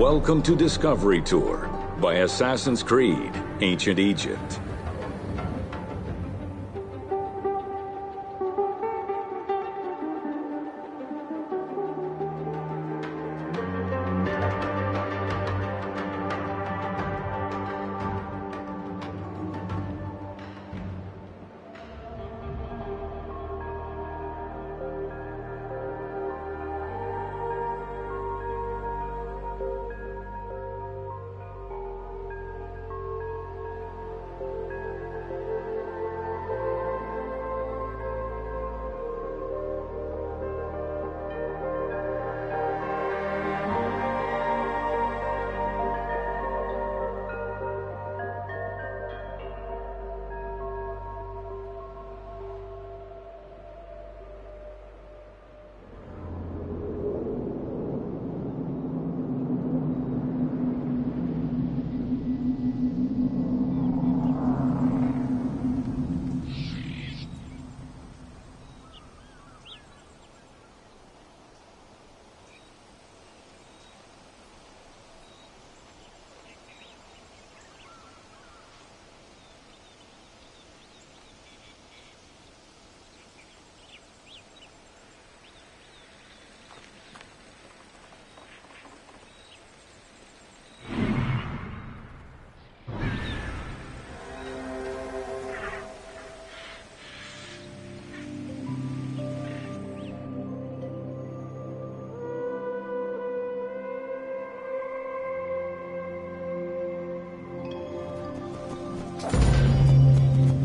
Welcome to Discovery Tour by Assassin's Creed: Ancient Egypt.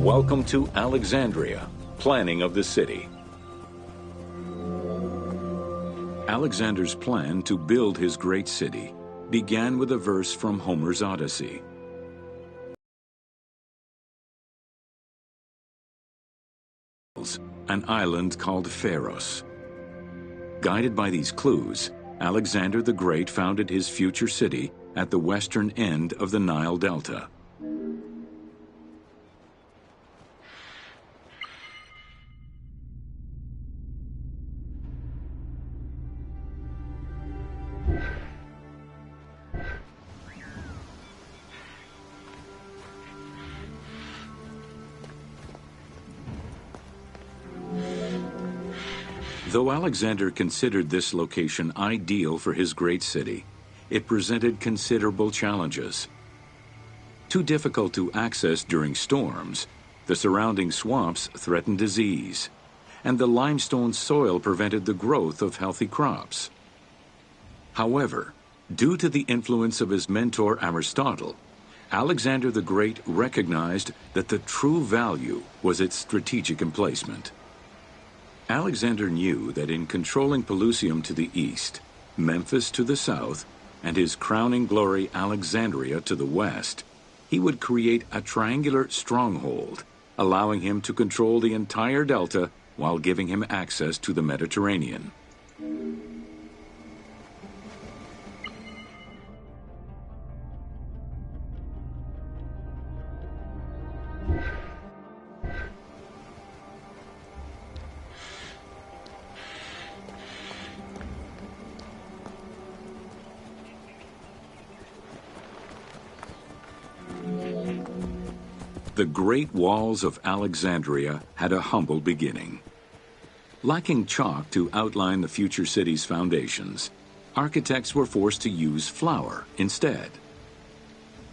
Welcome to Alexandria, planning of the city. Alexander's plan to build his great city began with a verse from Homer's Odyssey. An island called Pharos. Guided by these clues, Alexander the Great founded his future city at the western end of the Nile Delta. Though Alexander considered this location ideal for his great city, it presented considerable challenges. Too difficult to access during storms, the surrounding swamps threatened disease, and the limestone soil prevented the growth of healthy crops. However, due to the influence of his mentor Aristotle, Alexander the Great recognized that the true value was its strategic emplacement. Alexander knew that in controlling Pelusium to the east, Memphis to the south, and his crowning glory Alexandria to the west, he would create a triangular stronghold, allowing him to control the entire delta while giving him access to the Mediterranean. The Great Walls of Alexandria had a humble beginning. Lacking chalk to outline the future city's foundations, architects were forced to use flour instead.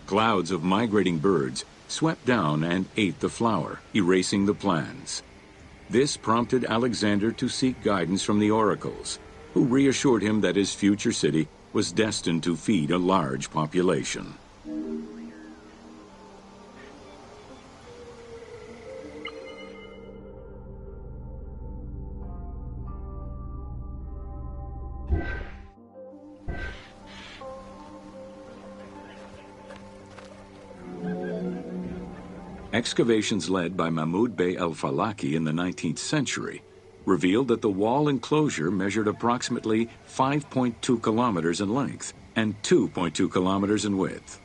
Clouds of migrating birds swept down and ate the flour, erasing the plans. This prompted Alexander to seek guidance from the oracles, who reassured him that his future city was destined to feed a large population. Excavations led by Mahmud Bey el-Falaki in the 19th century revealed that the wall enclosure measured approximately 5.2 kilometers in length and 2.2 kilometers in width.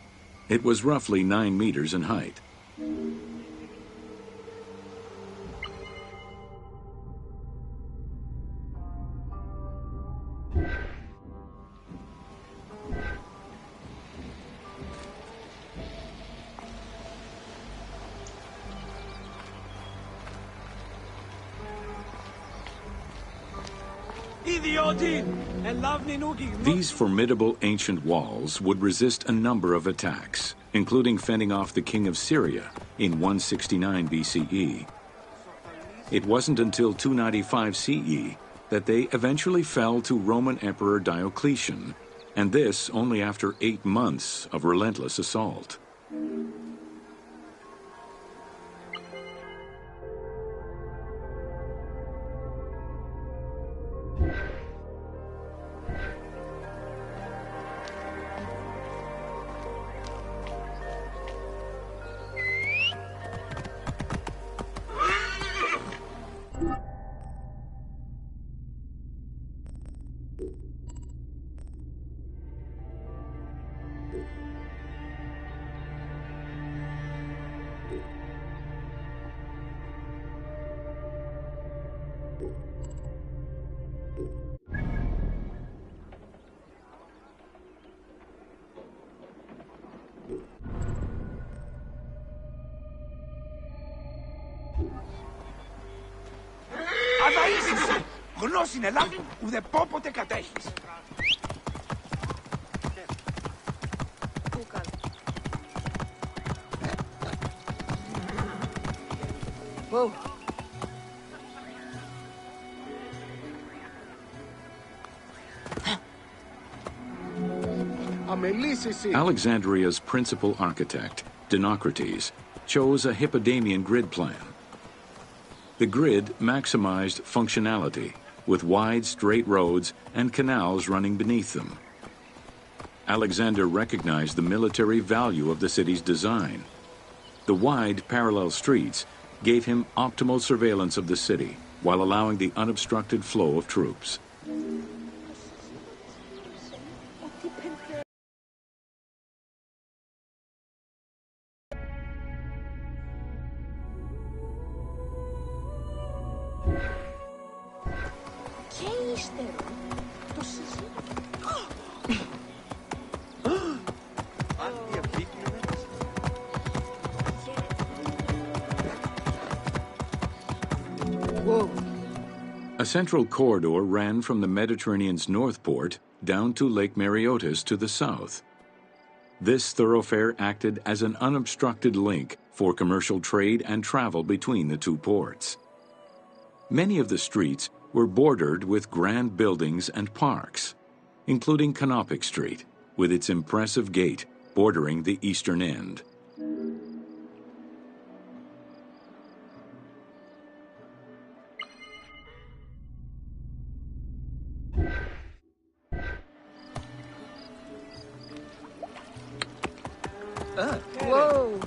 It was roughly 9 meters in height. These formidable ancient walls would resist a number of attacks, including fending off the king of Syria in 169 BCE. It wasn't until 295 CE that they eventually fell to Roman Emperor Diocletian, and this only after 8 months of relentless assault. Αδαΐσαι! Γνώση ελάβει, ουδε πόποτε κατέχεις. Whoa. Alexandria's principal architect, Dinocrates, chose a Hippodamian grid plan. The grid maximized functionality, with wide, straight roads and canals running beneath them. Alexander recognized the military value of the city's design. The wide, parallel streets gave him optimal surveillance of the city, while allowing the unobstructed flow of troops. A central corridor ran from the Mediterranean's north port down to Lake Mareotis to the south. This thoroughfare acted as an unobstructed link for commercial trade and travel between the two ports. Many of the streets were bordered with grand buildings and parks, including Canopic Street, with its impressive gate bordering the eastern end. Whoa!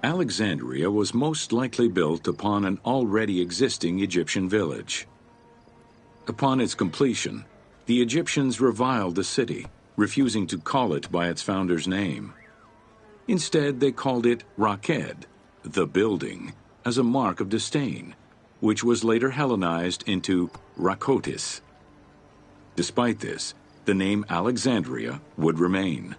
Alexandria was most likely built upon an already existing Egyptian village. Upon its completion, the Egyptians reviled the city, refusing to call it by its founder's name. Instead, they called it Raked, the building, as a mark of disdain, which was later Hellenized into Rakotis. Despite this, the name Alexandria would remain.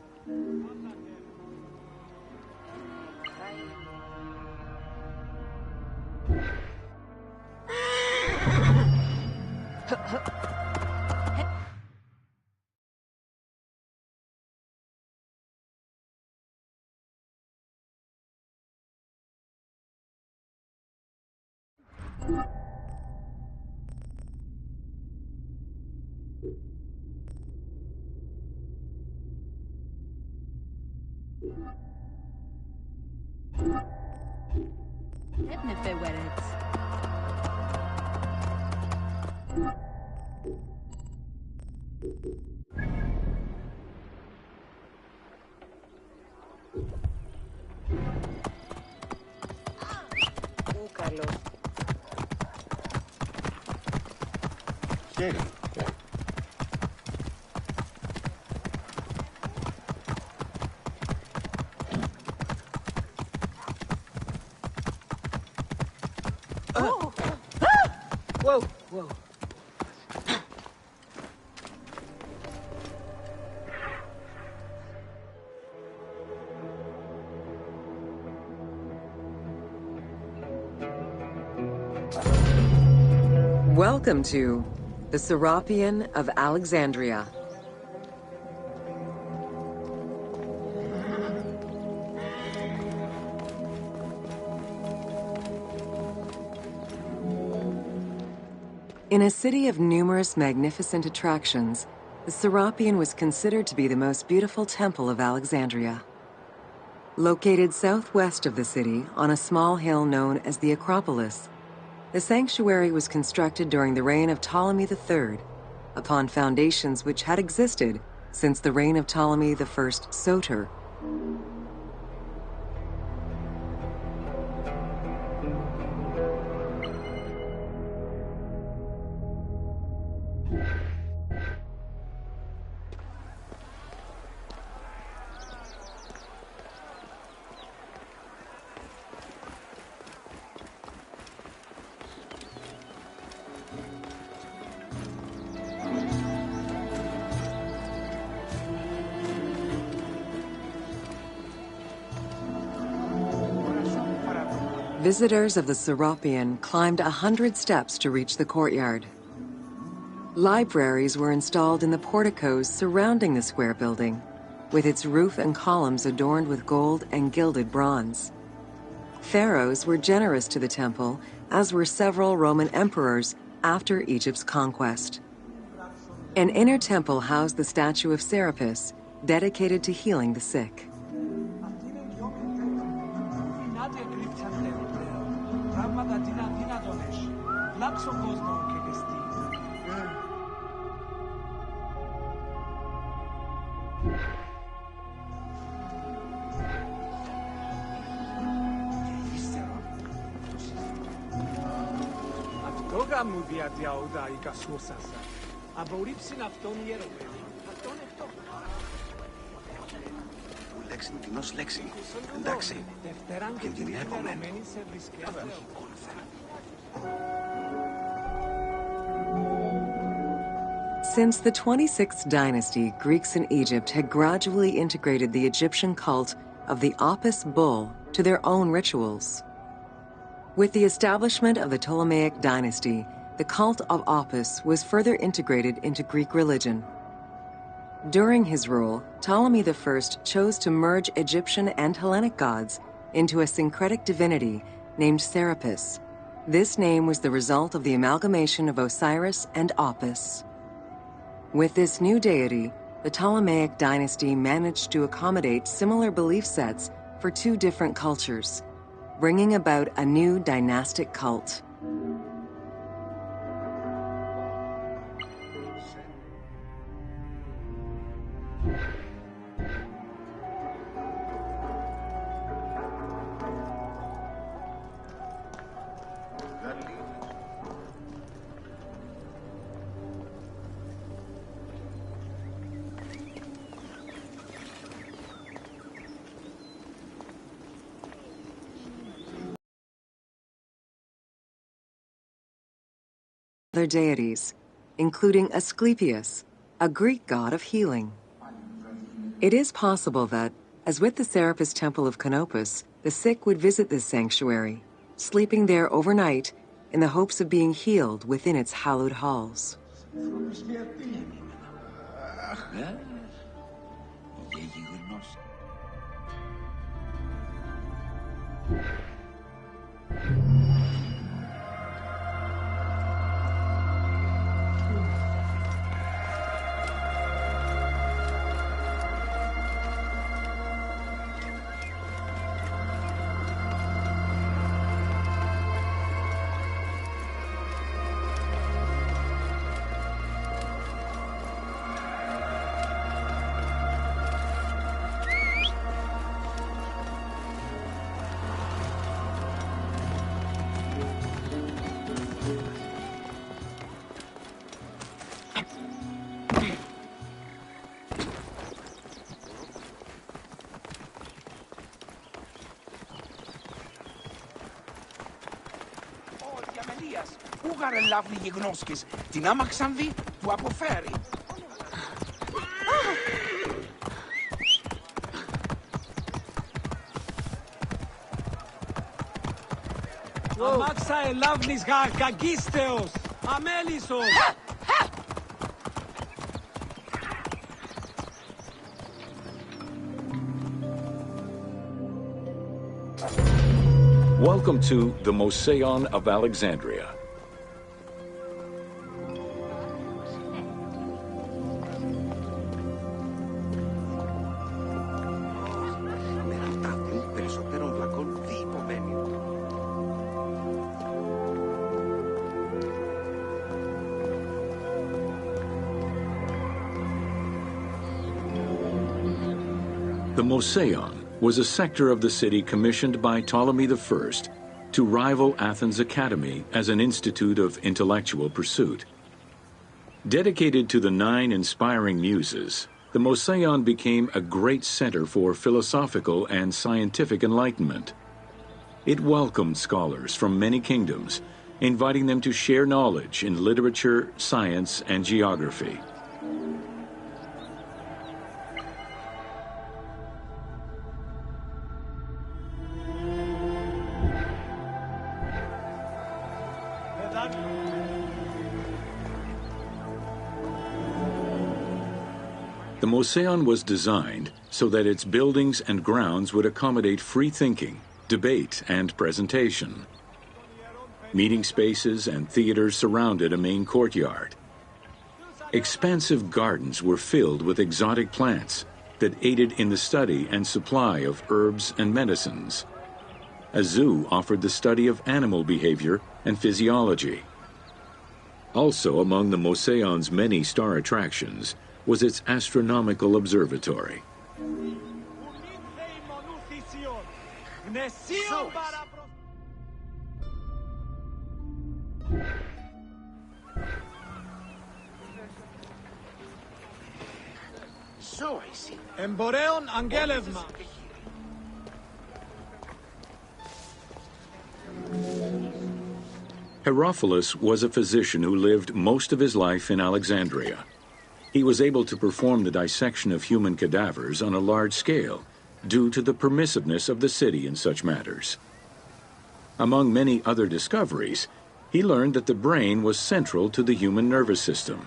Whoa, whoa. Welcome to the Serapeum of Alexandria. In a city of numerous magnificent attractions, the Serapeum was considered to be the most beautiful temple of Alexandria. Located southwest of the city on a small hill known as the Acropolis, the sanctuary was constructed during the reign of Ptolemy III, upon foundations which had existed since the reign of Ptolemy I Soter. Visitors of the Serapeum climbed 100 steps to reach the courtyard. Libraries were installed in the porticos surrounding the square building, with its roof and columns adorned with gold and gilded bronze. Pharaohs were generous to the temple, as were several Roman emperors after Egypt's conquest. An inner temple housed the statue of Serapis, dedicated to healing the sick. Λέξη κοινός λέξη. Εντάξει. Και την επόμενη. Since the 26th dynasty, Greeks in Egypt had gradually integrated the Egyptian cult of the Apis bull to their own rituals. With the establishment of the Ptolemaic dynasty, the cult of Apis was further integrated into Greek religion. During his rule, Ptolemy I chose to merge Egyptian and Hellenic gods into a syncretic divinity named Serapis. This name was the result of the amalgamation of Osiris and Apis. With this new deity, the Ptolemaic dynasty managed to accommodate similar belief sets for two different cultures, bringing about a new dynastic cult. Other deities, including Asclepius, a Greek god of healing. It is possible that, as with the Serapis Temple of Canopus, the sick would visit this sanctuary, sleeping there overnight in the hopes of being healed within its hallowed halls. Πού γαρελάβει γιγνώσκης, την άμα ξανδεί, του αποφέρει. Αμάξα ελάβνης γαγκίστεως. Αμέλισσο! Welcome to the Moseion of Alexandria. The Moseion was a sector of the city commissioned by Ptolemy I to rival Athens Academy as an institute of intellectual pursuit. Dedicated to the 9 inspiring muses, the Moseion became a great center for philosophical and scientific enlightenment. It welcomed scholars from many kingdoms, inviting them to share knowledge in literature, science, and geography. The Moseion was designed so that its buildings and grounds would accommodate free thinking, debate, and presentation. Meeting spaces and theaters surrounded a main courtyard. Expansive gardens were filled with exotic plants that aided in the study and supply of herbs and medicines. A zoo offered the study of animal behavior and physiology. Also among the Moseion's many star attractions was its astronomical observatory. Εμπορέων αγγέλευμα. Herophilus was a physician who lived most of his life in Alexandria. He was able to perform the dissection of human cadavers on a large scale due to the permissiveness of the city in such matters. Among many other discoveries, he learned that the brain was central to the human nervous system.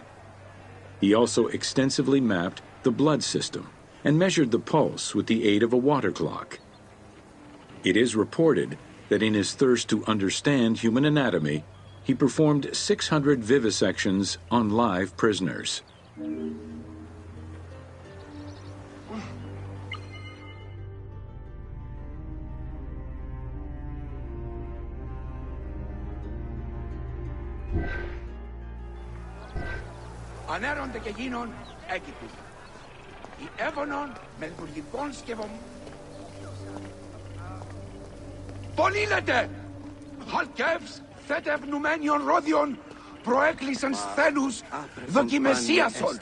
He also extensively mapped the blood system and measured the pulse with the aid of a water clock. It is reported that in his thirst to understand human anatomy, he performed 600 vivisections on live prisoners. Ανέρονται και γίνον έγκυτοι. Οι έβωνον με λειτουργικών σκευών. Πολύνεται! Χαλκεύς, θετευνουμένιον ρόδιον, προέκλεισαν σθένους δοκιμεσίασον.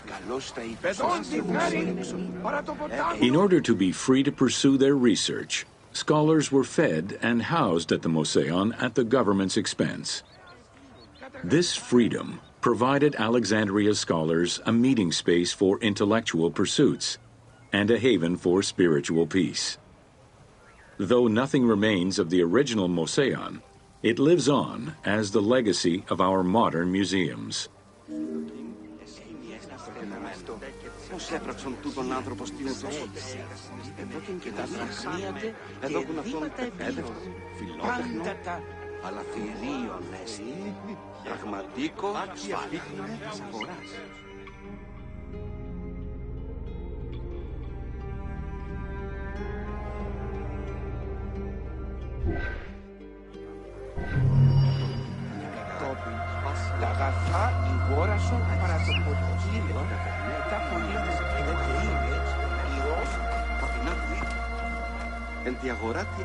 Παιδόν συμφέρει παρά το ποτάμι. In order to be free to pursue their research, scholars were fed and housed at the Moseion at the government's expense. This freedom provided Alexandria's scholars a meeting space for intellectual pursuits and a haven for spiritual peace. Though nothing remains of the original Moseion, it lives on as the legacy of our modern museums. Πώς έπραξαν τούτον άνθρωπο στην οδό. Εδώ και κοιτάζονται, εδώ που αυτόν επέδευκο, φιλότεχνο, αλλά θηρίον έστι, πραγματικό ασφάλεια της αγοράς. Τα αγαθά ηγόρασον παρά το ποτοκύριο, μετά πολέμες ελευθερίνες, ηρώς, Παθηνά του εν τη αγορά τη...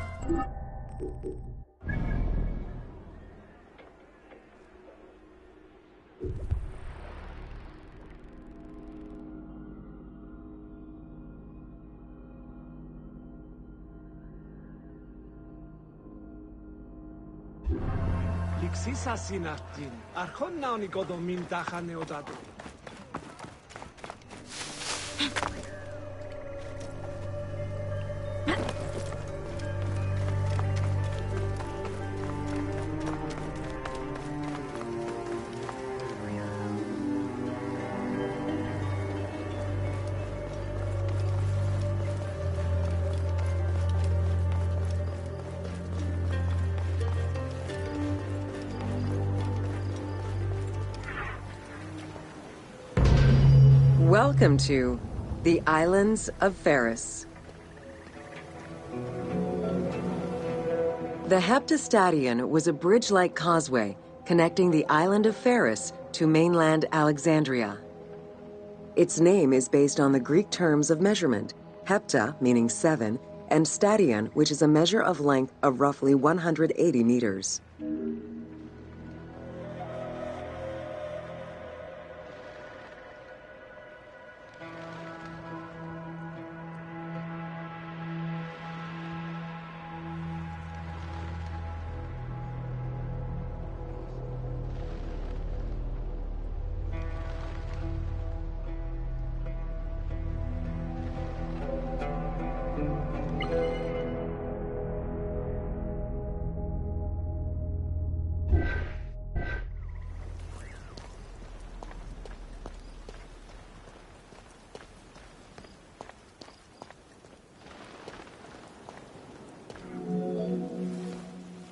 Λιξίσας είναι αυτήν. Αρχόν να ονικοδομήν τάχα νεοτάτου. Welcome to the Islands of Pharis. The Heptastadion was a bridge-like causeway connecting the island of Pharis to mainland Alexandria. Its name is based on the Greek terms of measurement, hepta, meaning 7, and stadion, which is a measure of length of roughly 180 meters.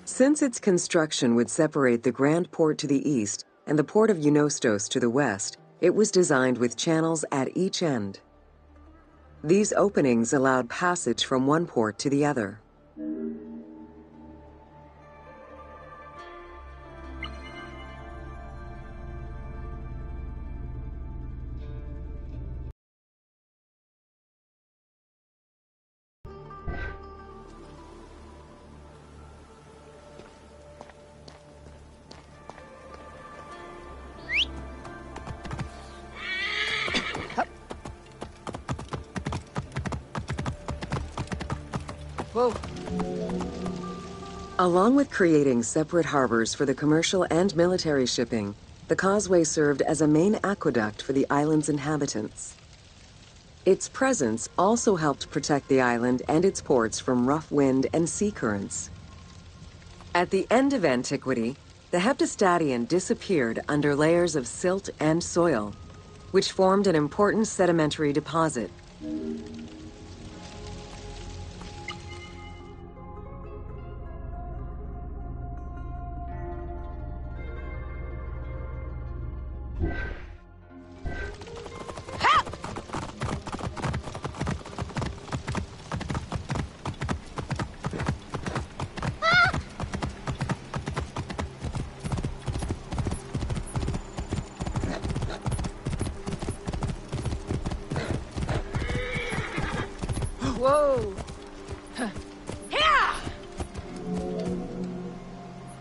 Since its construction would separate the Grand Port to the east and the port of Eunostos to the west, it was designed with channels at each end. These openings allowed passage from one port to the other. Whoa. Along with creating separate harbors for the commercial and military shipping, the causeway served as a main aqueduct for the island's inhabitants. Its presence also helped protect the island and its ports from rough wind and sea currents. At the end of antiquity, the Heptastadion disappeared under layers of silt and soil, which formed an important sedimentary deposit. Whoa.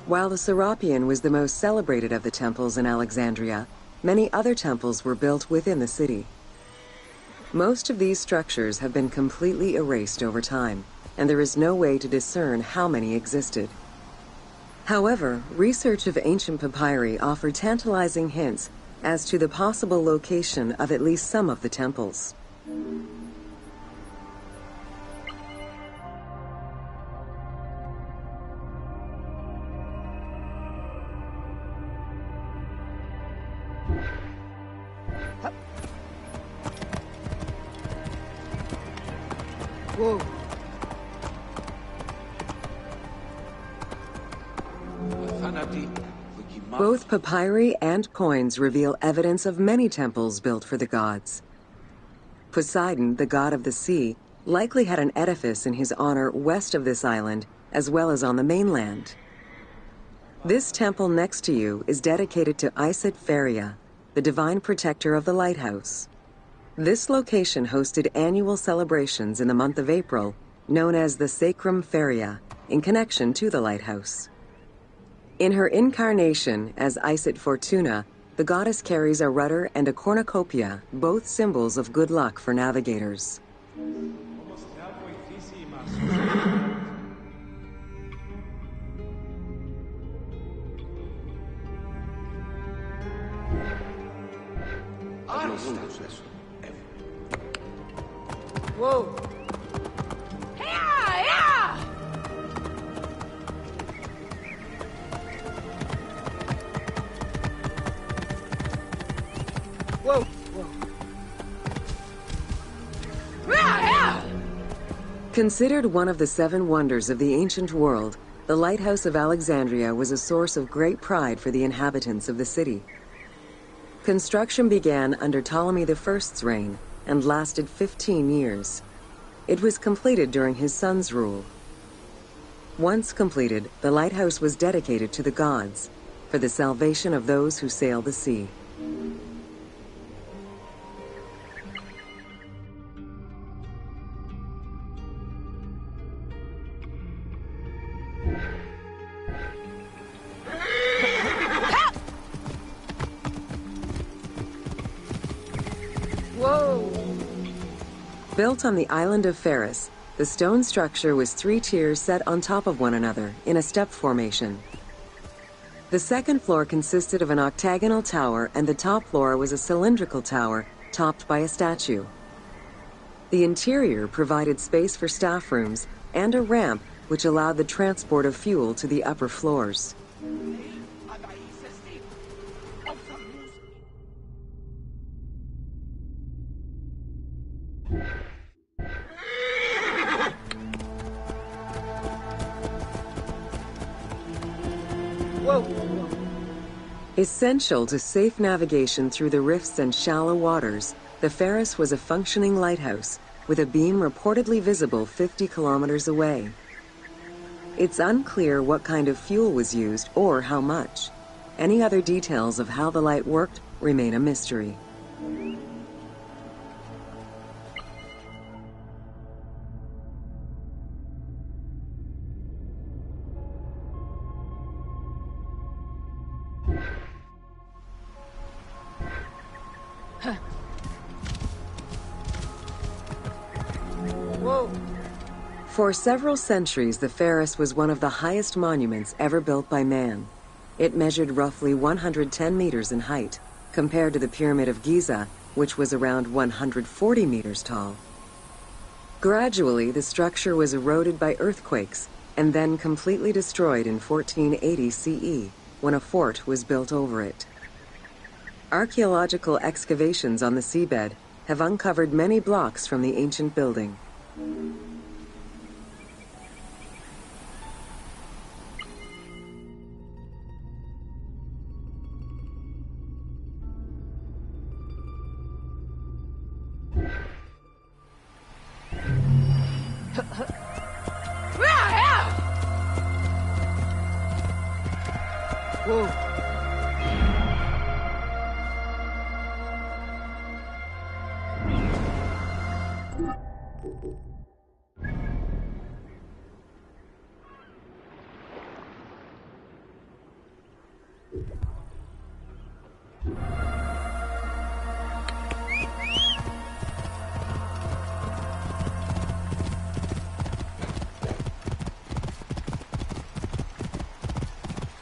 While the Serapeum was the most celebrated of the temples in Alexandria, many other temples were built within the city. Most of these structures have been completely erased over time, and there is no way to discern how many existed. However, research of ancient papyri offered tantalizing hints as to the possible location of at least some of the temples. Whoa. Both papyri and coins reveal evidence of many temples built for the gods. Poseidon, the god of the sea, likely had an edifice in his honor west of this island, as well as on the mainland. This temple next to you is dedicated to Isis Pharia, the divine protector of the lighthouse. This location hosted annual celebrations in the month of April, known as the Sacrum Pharia, in connection to the lighthouse. In her incarnation as Isis Fortuna, the goddess carries a rudder and a cornucopia, both symbols of good luck for navigators. Whoa. Whoa. Whoa. Considered one of the 7 wonders of the ancient world, the Lighthouse of Alexandria was a source of great pride for the inhabitants of the city. Construction began under Ptolemy I's reign and lasted 15 years. It was completed during his son's rule. Once completed, the lighthouse was dedicated to the gods for the salvation of those who sail the sea. Whoa! Built on the island of Pharos, the stone structure was 3 tiers set on top of one another in a step formation. The second floor consisted of an octagonal tower, and the top floor was a cylindrical tower topped by a statue. The interior provided space for staff rooms and a ramp which allowed the transport of fuel to the upper floors. Whoa! Essential to safe navigation through the rifts and shallow waters, the Pharos was a functioning lighthouse with a beam reportedly visible 50 kilometers away. It's unclear what kind of fuel was used or how much. Any other details of how the light worked remain a mystery. Whoa! For several centuries, the Pharos was one of the highest monuments ever built by man. It measured roughly 110 meters in height, compared to the Pyramid of Giza, which was around 140 meters tall. Gradually, the structure was eroded by earthquakes and then completely destroyed in 1480 CE, when a fort was built over it. Archaeological excavations on the seabed have uncovered many blocks from the ancient building. Whoa!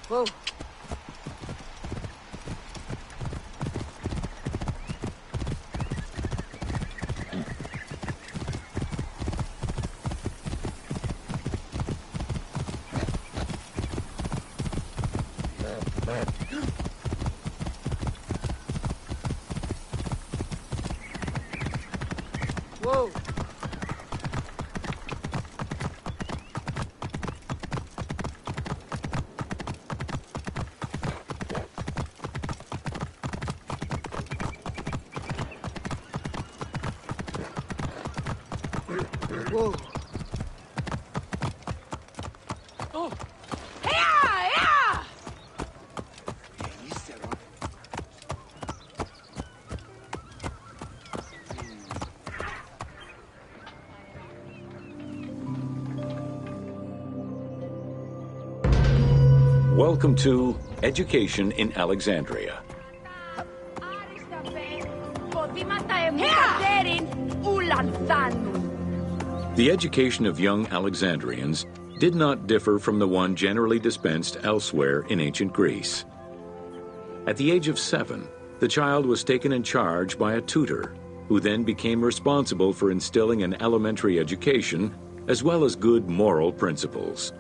Whoa! Whoa! Whoa! Oh! Welcome to Education in Alexandria. The education of young Alexandrians did not differ from the one generally dispensed elsewhere in ancient Greece. At the age of 7, the child was taken in charge by a tutor, who then became responsible for instilling an elementary education as well as good moral principles.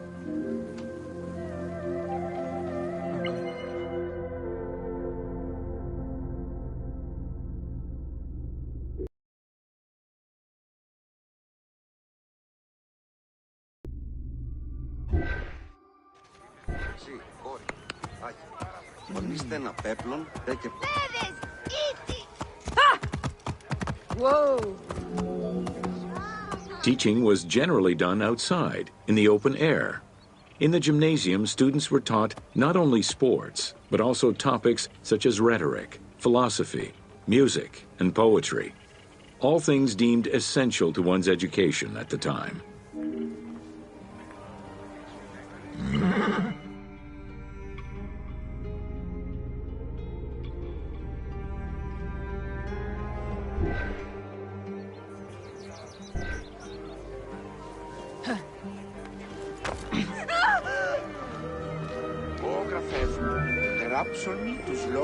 Sì, όρι. Άγιο. Ορνήστε ένα πέπλον, δε και... Whoa! Teaching was generally done outside, in the open air. In the gymnasium, students were taught not only sports, but also topics such as rhetoric, philosophy, music, and poetry. All things deemed essential to one's education at the time.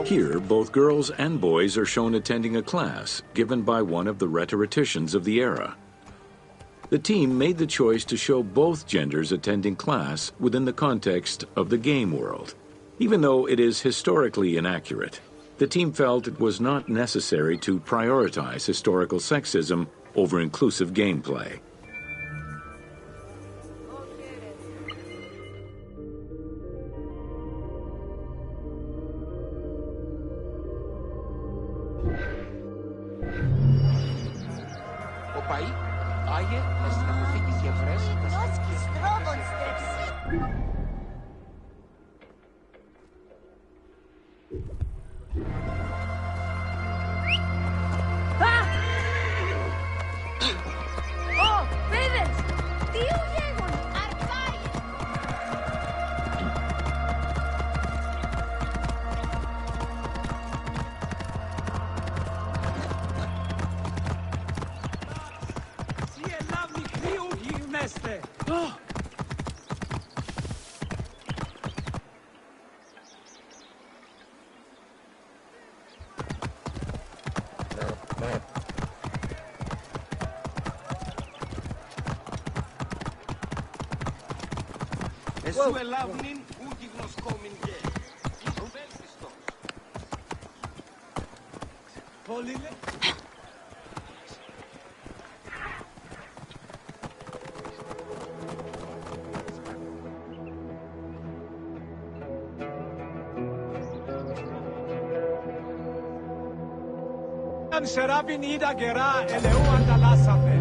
Here, both girls and boys are shown attending a class given by one of the rhetoricians of the era. The team made the choice to show both genders attending class within the context of the game world. Even though it is historically inaccurate, the team felt it was not necessary to prioritize historical sexism over inclusive gameplay.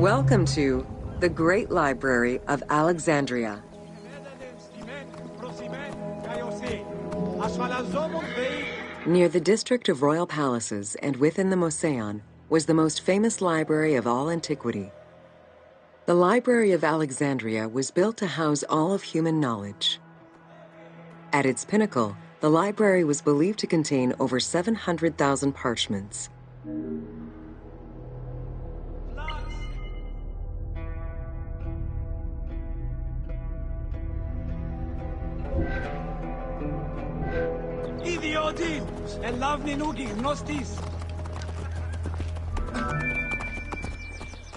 Welcome to the Great Library of Alexandria. Near the district of royal palaces and within the Mouseion was the most famous library of all antiquity. The Library of Alexandria was built to house all of human knowledge. At its pinnacle, the library was believed to contain over 700,000 parchments.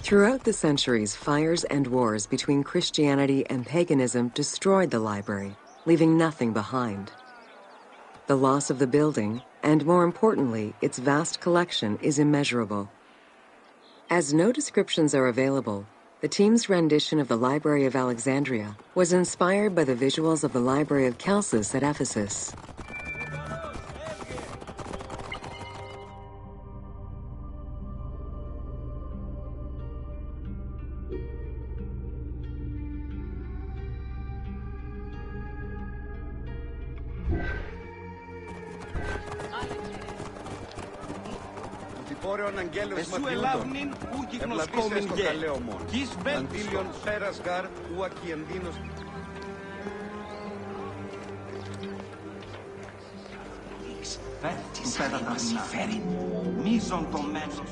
Throughout the centuries, fires and wars between Christianity and paganism destroyed the library, leaving nothing behind. The loss of the building, and more importantly, its vast collection, is immeasurable. As no descriptions are available, the team's rendition of the Library of Alexandria was inspired by the visuals of the Library of Chalcis at Ephesus.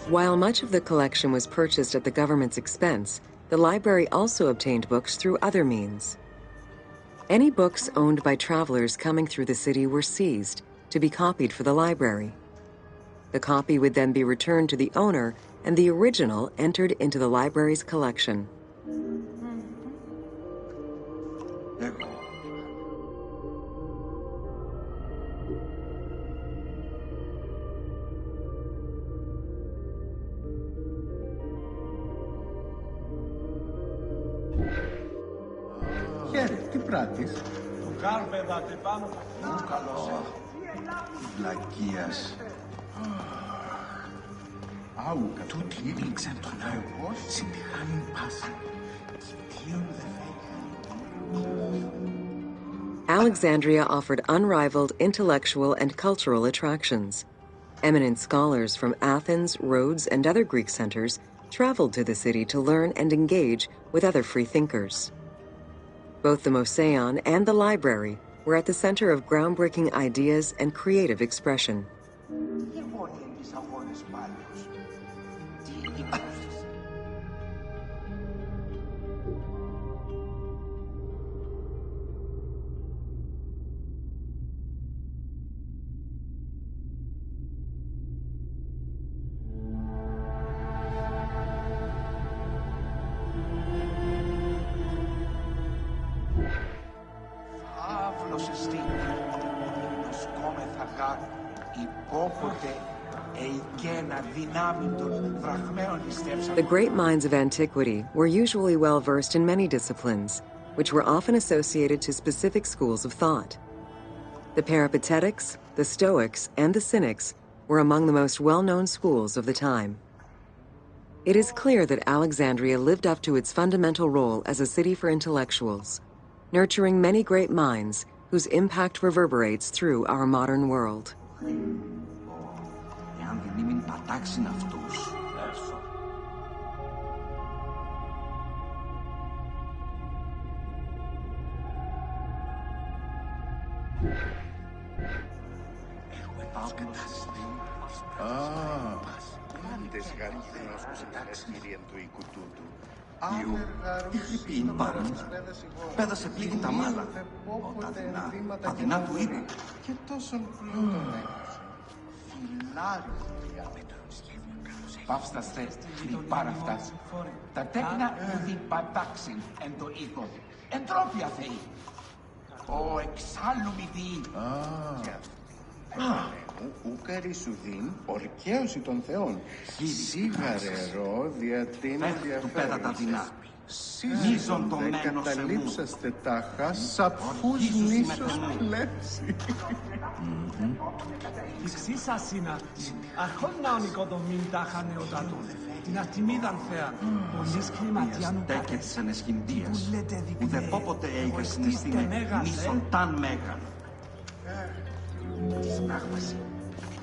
While much of the collection was purchased at the government's expense, the library also obtained books through other means. Any books owned by travelers coming through the city were seized to be copied for the library. The copy would then be returned to the owner, and the original entered into the library's collection. Τι πράττεις? Του κάρπεδατε πάνω. Βλακίας. Tutti l'exemplare, si diranno in passa. Alexandria offered unrivaled intellectual and cultural attractions. Eminent scholars from Athens, Rhodes, and other Greek centers traveled to the city to learn and engage with other free thinkers. Both the Mouseion and the library were at the center of groundbreaking ideas and creative expression. The great minds of antiquity were usually well versed in many disciplines, which were often associated to specific schools of thought. The Peripatetics, the Stoics, and the Cynics were among the most well-known schools of the time. It is clear that Alexandria lived up to its fundamental role as a city for intellectuals, nurturing many great minds whose impact reverberates through our modern world. Την πάραν, πέδασε πλήγη τα μάλα, τα δεινά του είδου. Και τόσο πλούτον Παύσταστε, πάρα αυτάς. Τα τέκνα διπατάξιν εν το οίκο. Εντρόπια θεή. Ο εξάλλου μη διεί. Ούκαρη σου δίν, ορκαίωση των θεών. Σίγαρε διατείνει του πέδα τα δεινά. Μίζον το μένος καταλήψαστε τάχα, σαπφούς νήσος πλέψη. Εξής ασύνα, αρχόν να ονικοδομήν τάχα νεοτάτου. Την ατιμίδαν θεάν, πολλής κλιματιάνου Στέκε της ανεσχυντίας, ουδε πόποτε έγκρινε στην νήσον ταν μέγαν.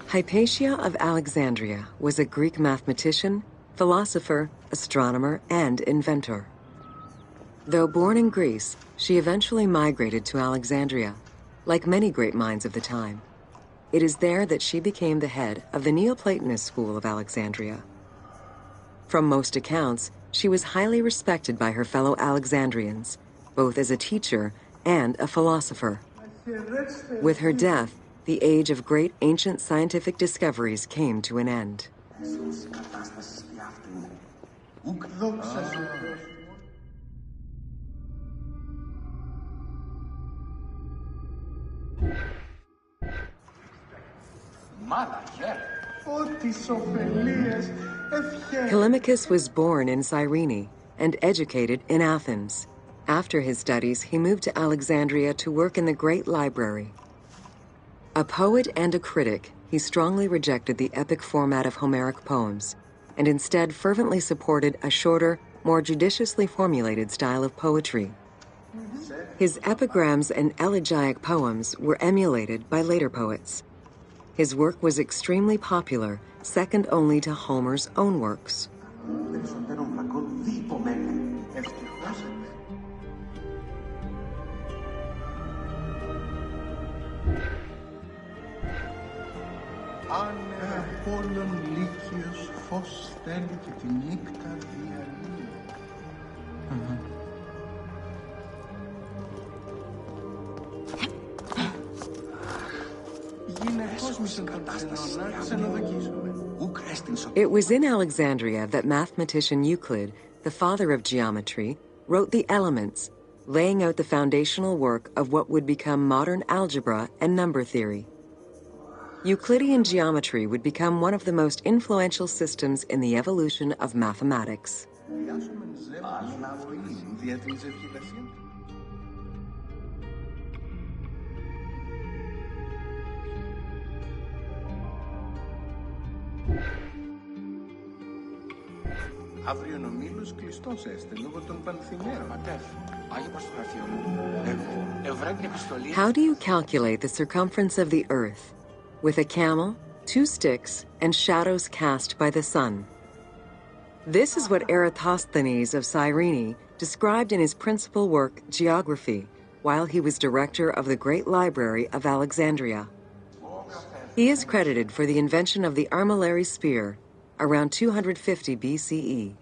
Hypatia of Alexandria was a Greek mathematician, philosopher, astronomer, and inventor. Though born in Greece, she eventually migrated to Alexandria, like many great minds of the time. It is there that she became the head of the Neoplatonist school of Alexandria. From most accounts, she was highly respected by her fellow Alexandrians, both as a teacher and a philosopher. With her death, the age of great ancient scientific discoveries came to an end. Callimachus was born in Cyrene and educated in Athens. After his studies, he moved to Alexandria to work in the Great Library. A poet and a critic, he strongly rejected the epic format of Homeric poems and instead fervently supported a shorter, more judiciously formulated style of poetry. His epigrams and elegiac poems were emulated by later poets. His work was extremely popular, second only to Homer's own works. It was in Alexandria that mathematician Euclid, the father of geometry, wrote the Elements, laying out the foundational work of what would become modern algebra and number theory. Euclidean geometry would become one of the most influential systems in the evolution of mathematics. Αύριο ο Μήλος κλειστός έστε λόγω των Πανθυμαίων. Ματέφ, πάγει προς το γραφείο μου. Εγώ ευρέ την επιστολή. How do you calculate the circumference of the Earth? With a camel, 2 sticks, and shadows cast by the sun. This is what Eratosthenes of Cyrene described in his principal work, Geography, while he was director of the Great Library of Alexandria. He is credited for the invention of the armillary spear around 250 BCE.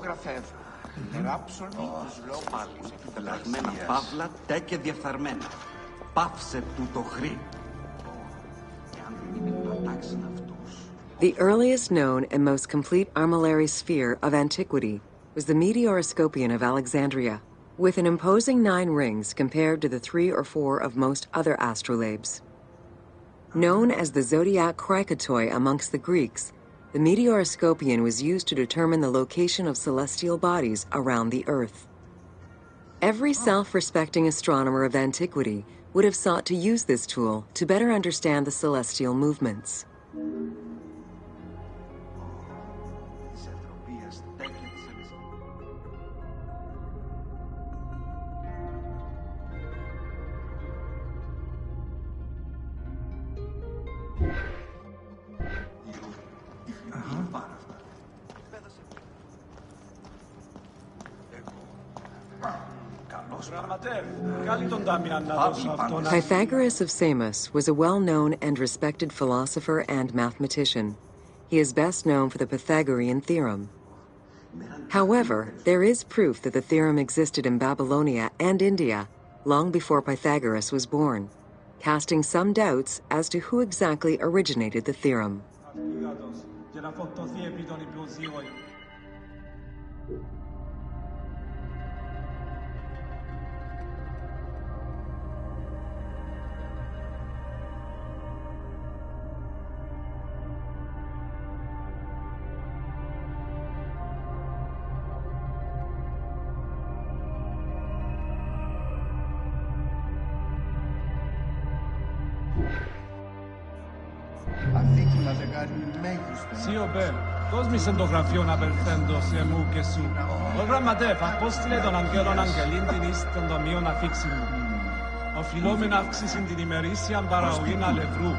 Γραφεύ, γράψον τους λόγους Πάλι, πελαγμένα παύλα, τε και διεφθαρμένα. Πάυσε τούτο χρή. εάν δεν είναι πατάξιν αυτούς. The earliest known and most complete armillary sphere of antiquity was the Meteoroscopion of Alexandria, with an imposing 9 rings compared to the 3 or 4 of most other astrolabes. Known as the zodiac krikatoi amongst the Greeks, the Meteoroscopion was used to determine the location of celestial bodies around the Earth. Every self-respecting astronomer of antiquity would have sought to use this tool to better understand the celestial movements. Pythagoras of Samos was a well-known and respected philosopher and mathematician. He is best known for the Pythagorean theorem. However, there is proof that the theorem existed in Babylonia and India long before Pythagoras was born, casting some doubts as to who exactly originated the theorem. Αδίκημα δεγάρι μέγιστο. Σιωπέ, κόσμησεν το γραφείο απελθέντος εμού και σου. Ο γραμματεύ, απόστειλε τον αγγέλων αγγελήν την ίστον το μείον αφήξη μου. Οφειλόμεν αύξησιν την ημερήσιαν παραγωγήν αλευρού.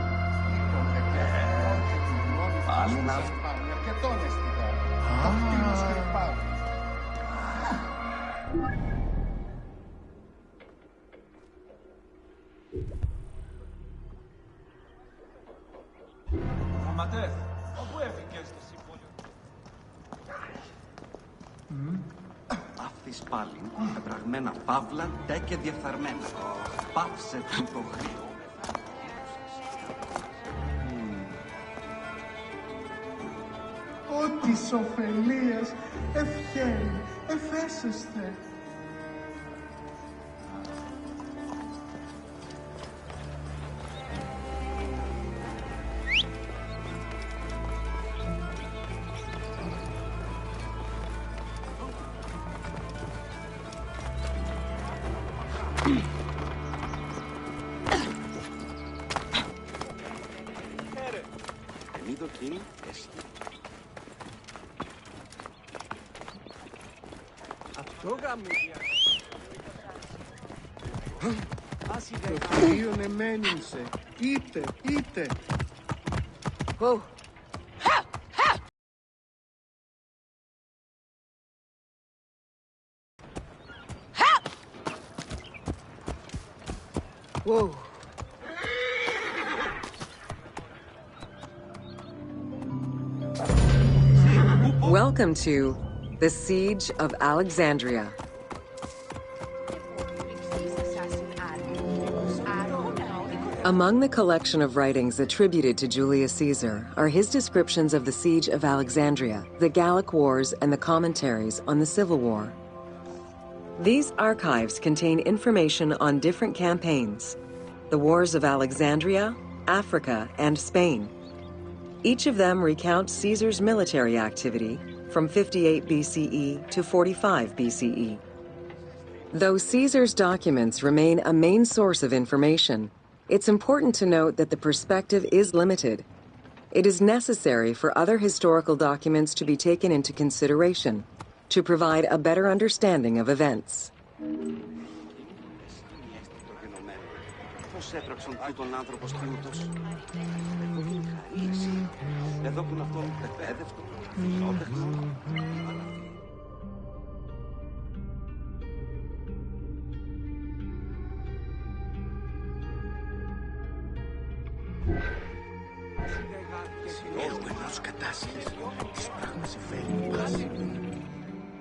Πάλι να πάμε αρκετόν εστικά. Δαχτύλος κρυπάω. Γραμματεύ, όπου έφυγες το σύμφωνο? Άφης πάλι, πεπραγμένα παύλα, τε και διεφθαρμένα. Πάυσε τούτο χρή. Ό,τι ωφελίας, ευχαίρει, εφέσεστε. Αυτό γαμούδια. Το θηρίον εμένυνσε. Είτε. Whoa. Whoa. Welcome to the Siege of Alexandria. Among the collection of writings attributed to Julius Caesar are his descriptions of the Siege of Alexandria, the Gallic Wars, and the commentaries on the Civil War. These archives contain information on different campaigns, the wars of Alexandria, Africa, and Spain. Each of them recounts Caesar's military activity from 58 BCE to 45 BCE. Though Caesar's documents remain a main source of information, it's important to note that the perspective is limited. It is necessary for other historical documents to be taken into consideration to provide a better understanding of events.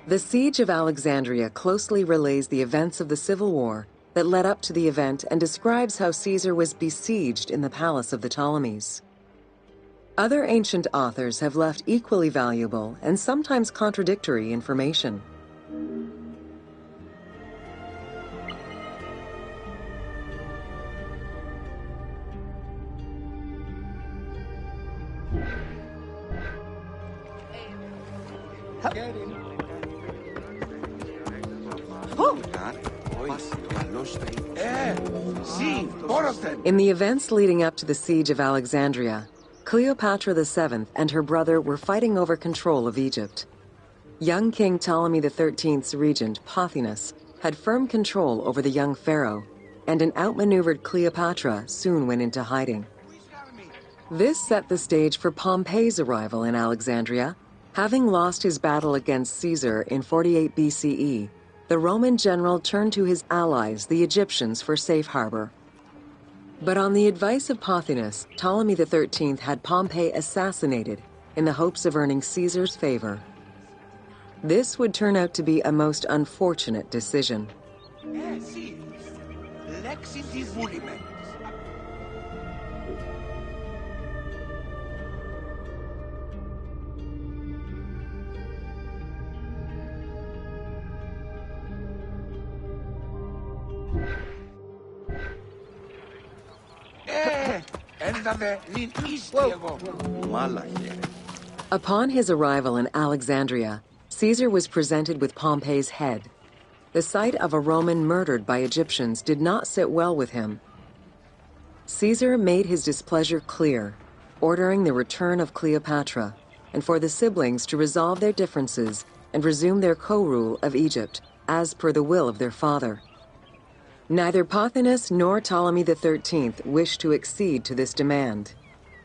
The Siege of Alexandria closely relays the events of the Civil War that led up to the event and describes how Caesar was besieged in the palace of the Ptolemies. Other ancient authors have left equally valuable and sometimes contradictory information. In the events leading up to the Siege of Alexandria, Cleopatra VII and her brother were fighting over control of Egypt. Young King Ptolemy XIII's regent, Pothinus, had firm control over the young pharaoh, and an outmaneuvered Cleopatra soon went into hiding. This set the stage for Pompey's arrival in Alexandria. Having lost his battle against Caesar in 48 BCE, the Roman general turned to his allies, the Egyptians, for safe harbor. But on the advice of Pothinus, Ptolemy XIII had Pompey assassinated in the hopes of earning Caesar's favor. This would turn out to be a most unfortunate decision. Upon his arrival in Alexandria, Caesar was presented with Pompey's head. The sight of a Roman murdered by Egyptians did not sit well with him. Caesar made his displeasure clear, ordering the return of Cleopatra, and for the siblings to resolve their differences and resume their co-rule of Egypt, as per the will of their father. Neither Pothinus nor Ptolemy XIII wished to accede to this demand.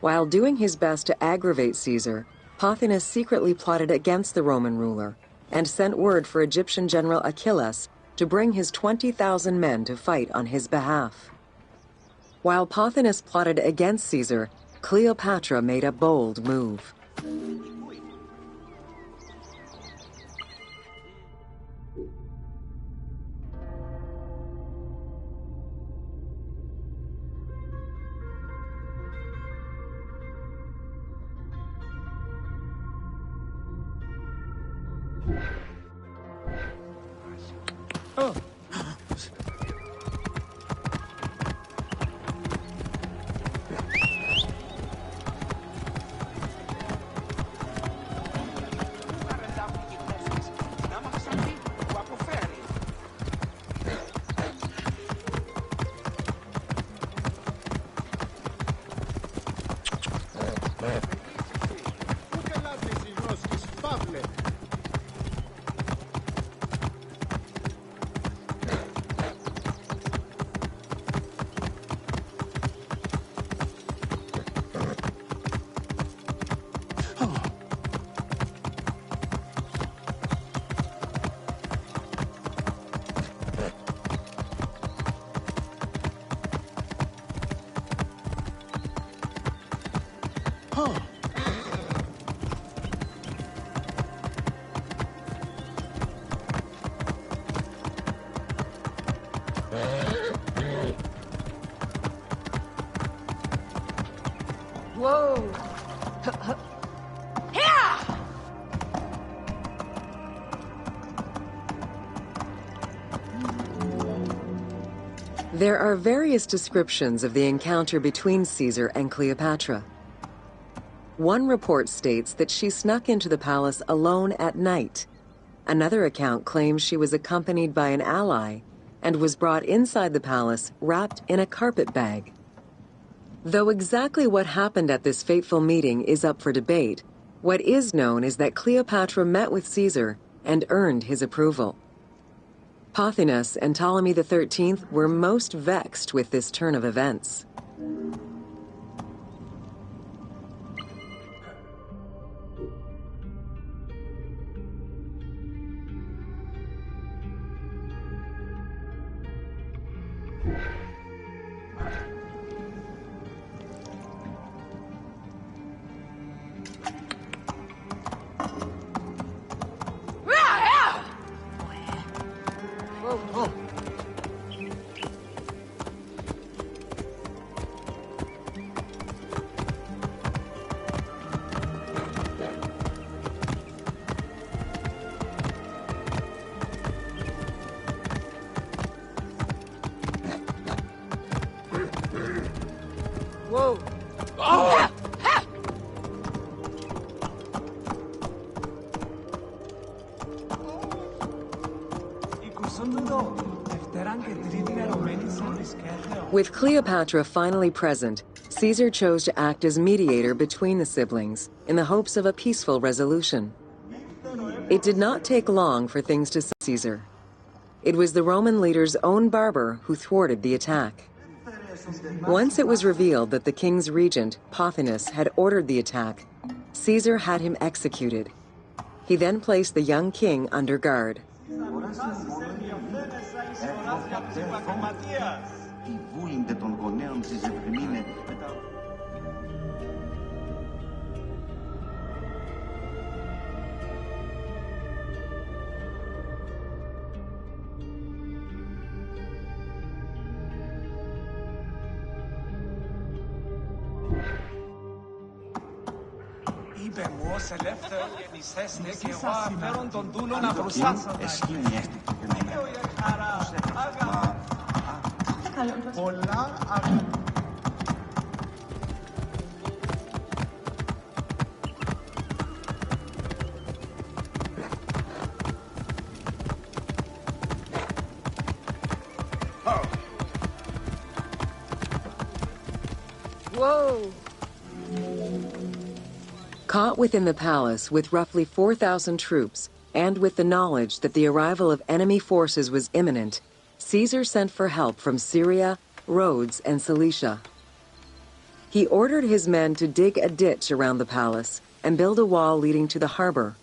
While doing his best to aggravate Caesar, Pothinus secretly plotted against the Roman ruler and sent word for Egyptian general Achillas to bring his 20,000 men to fight on his behalf. While Pothinus plotted against Caesar, Cleopatra made a bold move. Whoa! Here! There are various descriptions of the encounter between Caesar and Cleopatra. One report states that she snuck into the palace alone at night. Another account claims she was accompanied by an ally and was brought inside the palace wrapped in a carpet bag. Though exactly what happened at this fateful meeting is up for debate, what is known is that Cleopatra met with Caesar and earned his approval. Pothinus and Ptolemy XIII were most vexed with this turn of events. Whoa! With Cleopatra finally present, Caesar chose to act as mediator between the siblings in the hopes of a peaceful resolution. It did not take long for things to Caesar. It was the Roman leader's own barber who thwarted the attack. Once it was revealed that the king's regent, Pothinus, had ordered the attack, Caesar had him executed. He then placed the young king under guard. Είπε μου ως ελεύθερο γεννηθέστε και εγώ αφαίρον τον δούλο να προσάσω. Πολλά Whoa! Caught within the palace with roughly 4,000 troops, and with the knowledge that the arrival of enemy forces was imminent, Caesar sent for help from Syria, Rhodes, and Cilicia. He ordered his men to dig a ditch around the palace and build a wall leading to the harbor.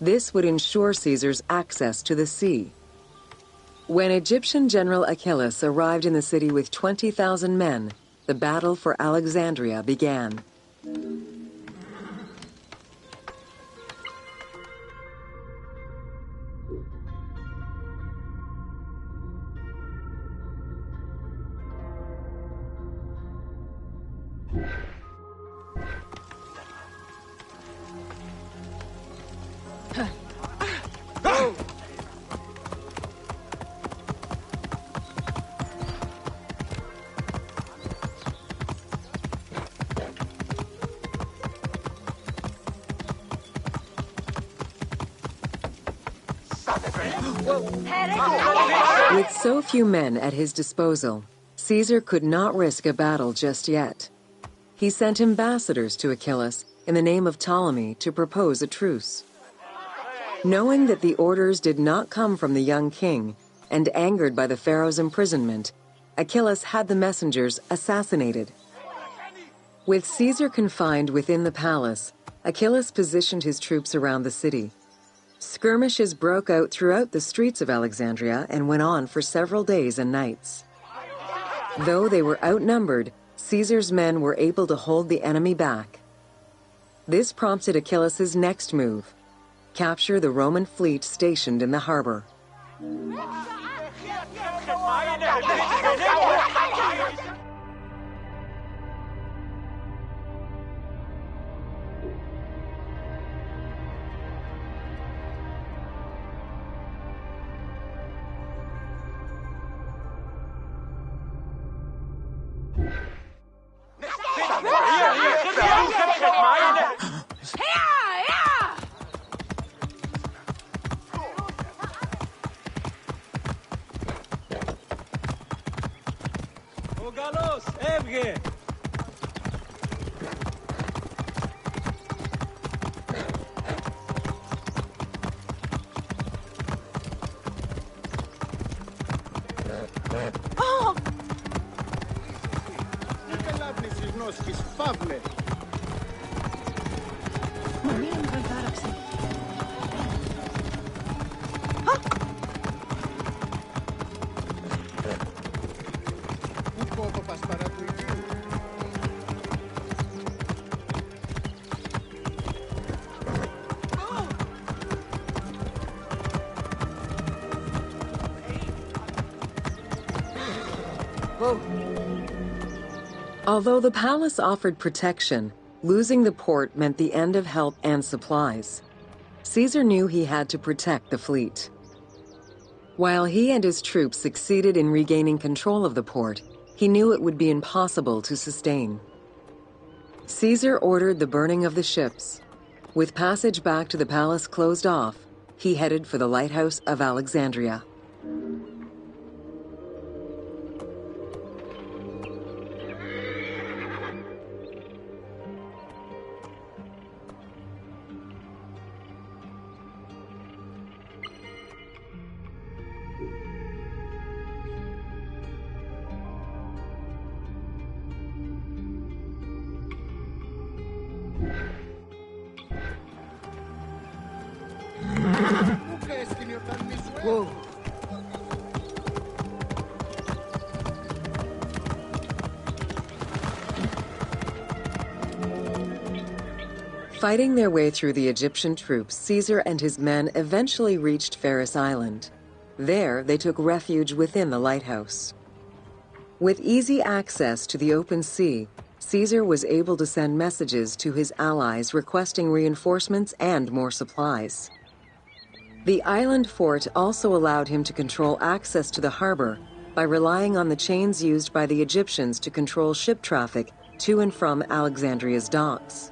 This would ensure Caesar's access to the sea. When Egyptian General Achillas arrived in the city with 20,000 men, the battle for Alexandria began. With so few men at his disposal, Caesar could not risk a battle just yet. He sent ambassadors to Achillas in the name of Ptolemy to propose a truce. Knowing that the orders did not come from the young king, and angered by the pharaoh's imprisonment, Achillas had the messengers assassinated. With Caesar confined within the palace, Achillas positioned his troops around the city. Skirmishes broke out throughout the streets of Alexandria and went on for several days and nights. Though they were outnumbered, Caesar's men were able to hold the enemy back. This prompted Achillas' next move: capture the Roman fleet stationed in the harbor. Φύγε! Παύλε! Μανία μου βαρβάραξε. Πού κόβω πασπαρά του ιδίου. Although the palace offered protection, losing the port meant the end of help and supplies. Caesar knew he had to protect the fleet. While he and his troops succeeded in regaining control of the port, he knew it would be impossible to sustain. Caesar ordered the burning of the ships. With passage back to the palace closed off, he headed for the lighthouse of Alexandria. Whoa. Fighting their way through the Egyptian troops, Caesar and his men eventually reached Pharis Island. There, they took refuge within the lighthouse. With easy access to the open sea, Caesar was able to send messages to his allies requesting reinforcements and more supplies. The island fort also allowed him to control access to the harbor by relying on the chains used by the Egyptians to control ship traffic to and from Alexandria's docks.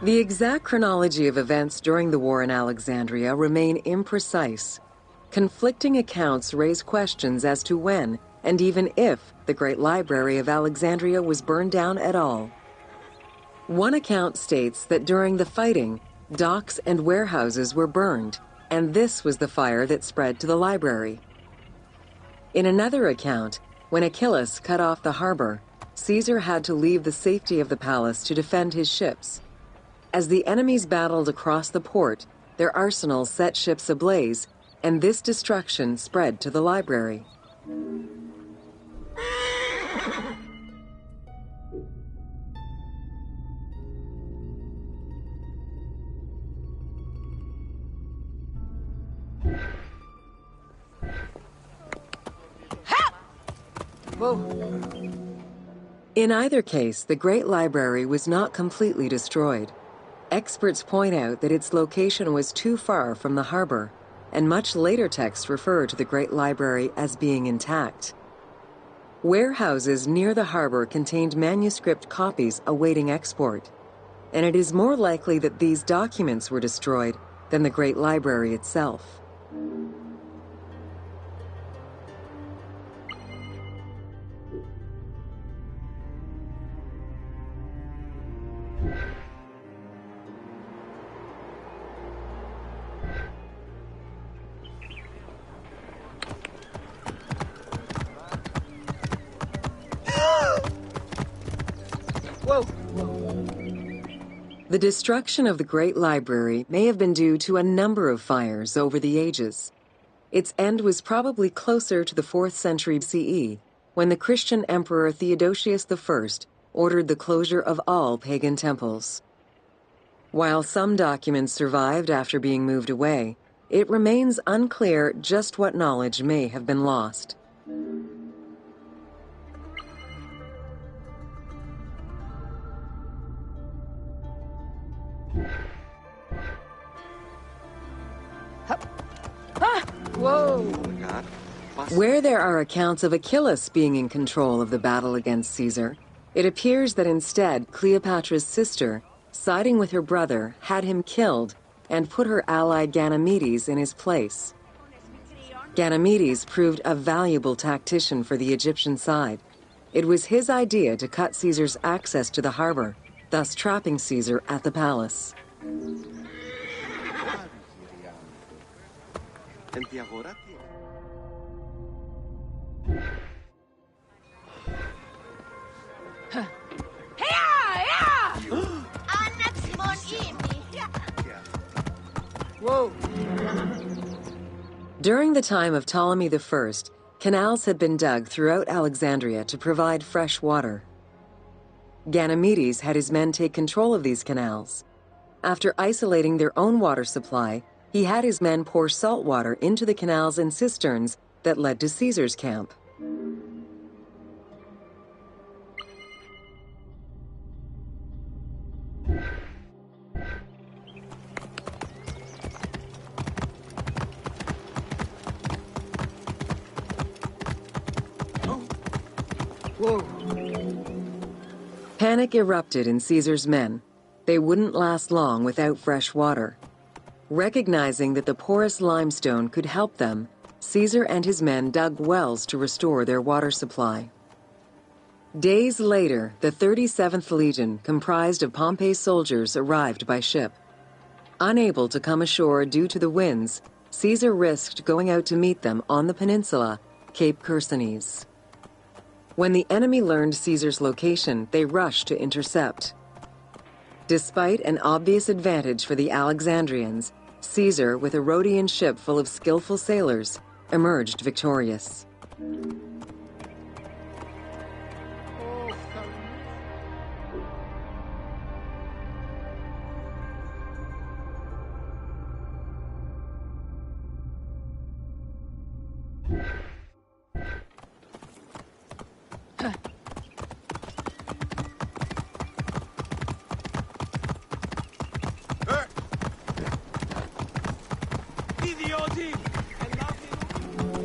The exact chronology of events during the war in Alexandria remain imprecise. Conflicting accounts raise questions as to when, and even if, the Great Library of Alexandria was burned down at all. One account states that during the fighting, docks and warehouses were burned, and this was the fire that spread to the library. In another account, when Achillas cut off the harbor, Caesar had to leave the safety of the palace to defend his ships. As the enemies battled across the port, their arsenals set ships ablaze, and this destruction spread to the library. Whoa. In either case, the Great Library was not completely destroyed. Experts point out that its location was too far from the harbor, and much later texts refer to the Great Library as being intact. Warehouses near the harbor contained manuscript copies awaiting export, and it is more likely that these documents were destroyed than the Great Library itself. Whoa. The destruction of the Great Library may have been due to a number of fires over the ages. Its end was probably closer to the 4th century CE, when the Christian Emperor Theodosius I ordered the closure of all pagan temples. While some documents survived after being moved away, it remains unclear just what knowledge may have been lost. Whoa! Where there are accounts of Achilles being in control of the battle against Caesar, it appears that instead Cleopatra's sister, siding with her brother, had him killed and put her ally Ganymedes in his place. Ganymedes proved a valuable tactician for the Egyptian side. It was his idea to cut Caesar's access to the harbor, thus trapping Caesar at the palace. Whoa! During the time of Ptolemy I, canals had been dug throughout Alexandria to provide fresh water. Ganymedes had his men take control of these canals. After isolating their own water supply, he had his men pour salt water into the canals and cisterns that led to Caesar's camp. Whoa! Panic erupted in Caesar's men. They wouldn't last long without fresh water. Recognizing that the porous limestone could help them, Caesar and his men dug wells to restore their water supply. Days later, the 37th Legion, comprised of Pompey's soldiers, arrived by ship. Unable to come ashore due to the winds, Caesar risked going out to meet them on the peninsula, Cape Chersonese. When the enemy learned Caesar's location, they rushed to intercept. Despite an obvious advantage for the Alexandrians, Caesar, with a Rhodian ship full of skillful sailors, emerged victorious.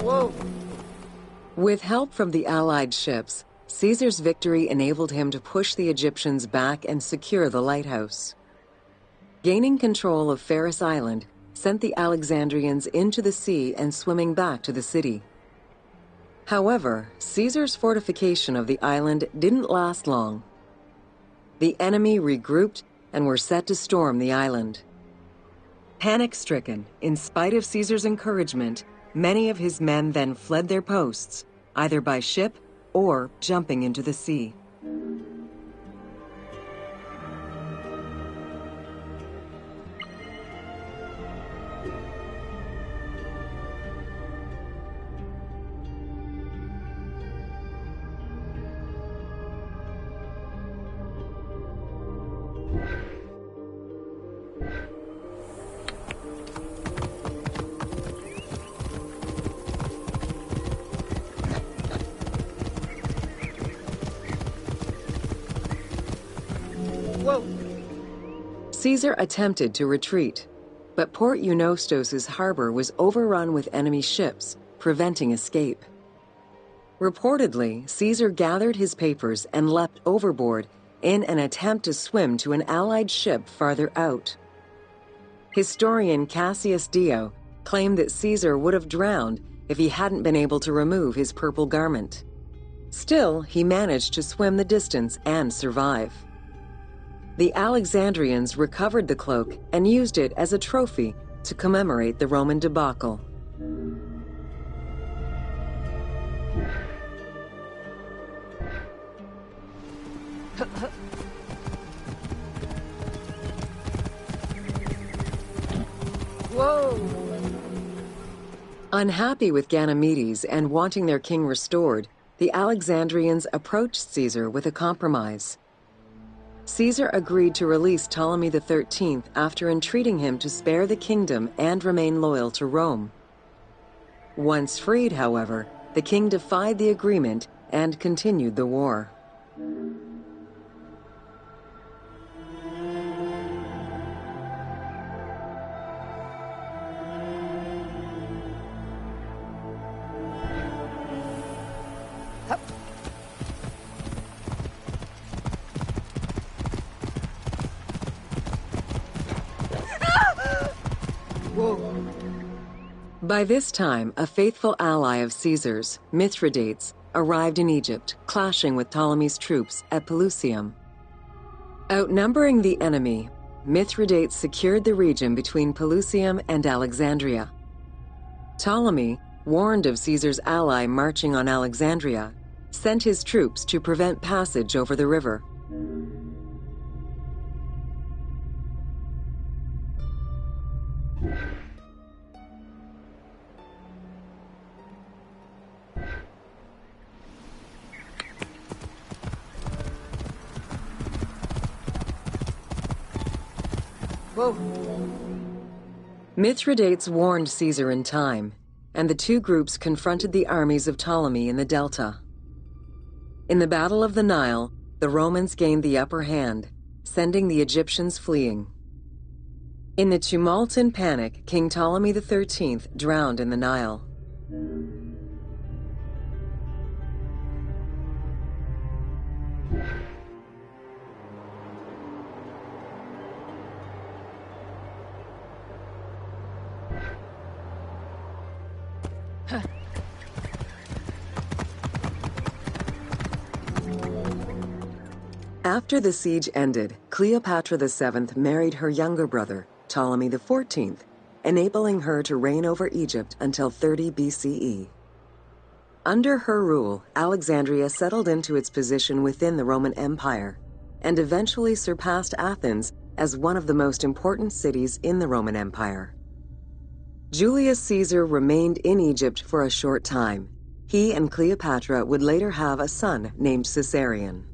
Whoa! With help from the Allied ships, Caesar's victory enabled him to push the Egyptians back and secure the lighthouse. Gaining control of Pharos Island sent the Alexandrians into the sea and swimming back to the city. However, Caesar's fortification of the island didn't last long. The enemy regrouped and were set to storm the island. Panic-stricken, in spite of Caesar's encouragement, many of his men then fled their posts, either by ship or jumping into the sea. Whoa! Caesar attempted to retreat, but Port Eunostos' harbor was overrun with enemy ships, preventing escape. Reportedly, Caesar gathered his papers and leapt overboard in an attempt to swim to an Allied ship farther out. Historian Cassius Dio claimed that Caesar would have drowned if he hadn't been able to remove his purple garment. Still, he managed to swim the distance and survive. The Alexandrians recovered the cloak and used it as a trophy to commemorate the Roman debacle. Whoa! Unhappy with Ganymedes and wanting their king restored, the Alexandrians approached Caesar with a compromise. Caesar agreed to release Ptolemy XIII after entreating him to spare the kingdom and remain loyal to Rome. Once freed, however, the king defied the agreement and continued the war. By this time, a faithful ally of Caesar's, Mithridates, arrived in Egypt, clashing with Ptolemy's troops at Pelusium. Outnumbering the enemy, Mithridates secured the region between Pelusium and Alexandria. Ptolemy, warned of Caesar's ally marching on Alexandria, sent his troops to prevent passage over the river. Whoa. Mithridates warned Caesar in time, and the two groups confronted the armies of Ptolemy in the Delta. In the Battle of the Nile, the Romans gained the upper hand, sending the Egyptians fleeing. In the tumult and panic, King Ptolemy XIII drowned in the Nile. After the siege ended, Cleopatra VII married her younger brother, Ptolemy XIV, enabling her to reign over Egypt until 30 BCE. Under her rule, Alexandria settled into its position within the Roman Empire and eventually surpassed Athens as one of the most important cities in the Roman Empire. Julius Caesar remained in Egypt for a short time. He and Cleopatra would later have a son named Caesarion.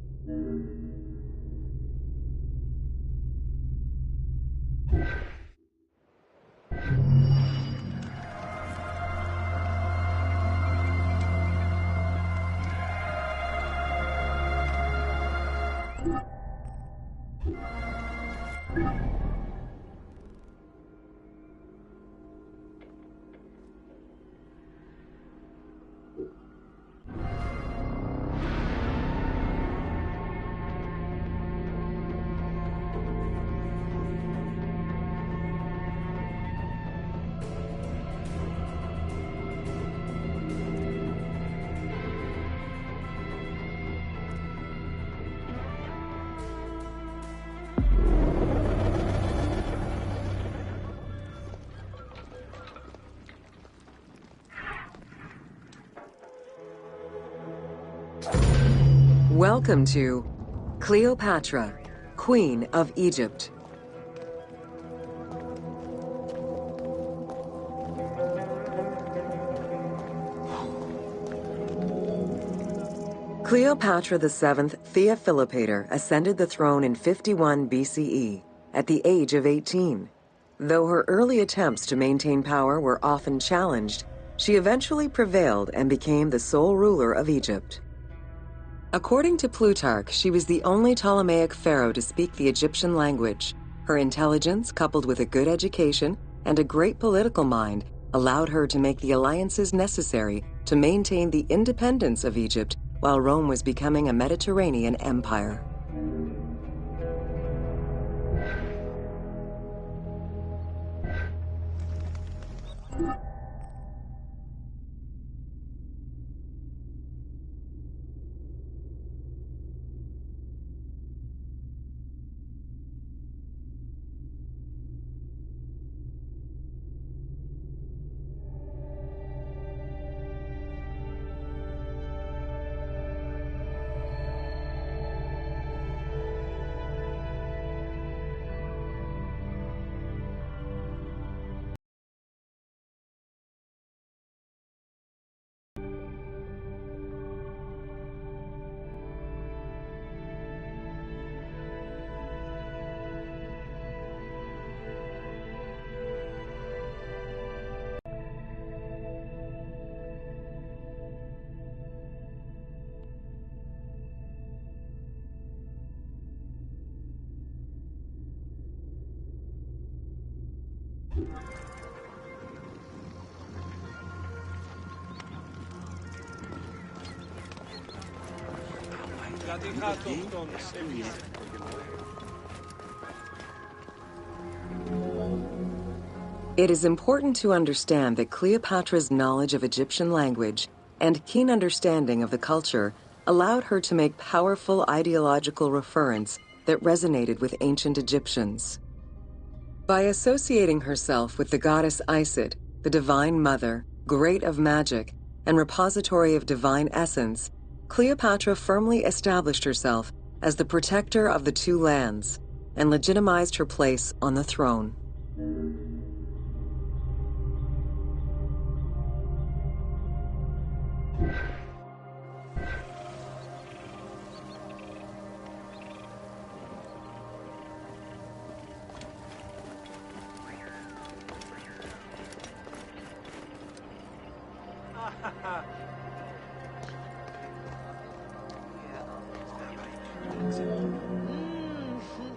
Welcome to Cleopatra, Queen of Egypt. Cleopatra VII Theophilopator ascended the throne in 51 BCE, at the age of 18. Though her early attempts to maintain power were often challenged, she eventually prevailed and became the sole ruler of Egypt. According to Plutarch, she was the only Ptolemaic pharaoh to speak the Egyptian language. Her intelligence, coupled with a good education and a great political mind, allowed her to make the alliances necessary to maintain the independence of Egypt while Rome was becoming a Mediterranean empire. It is important to understand that Cleopatra's knowledge of Egyptian language and keen understanding of the culture allowed her to make powerful ideological referents that resonated with ancient Egyptians. By associating herself with the goddess Isis, the Divine Mother, Great of Magic, and repository of divine essence, Cleopatra firmly established herself as the protector of the two lands and legitimized her place on the throne.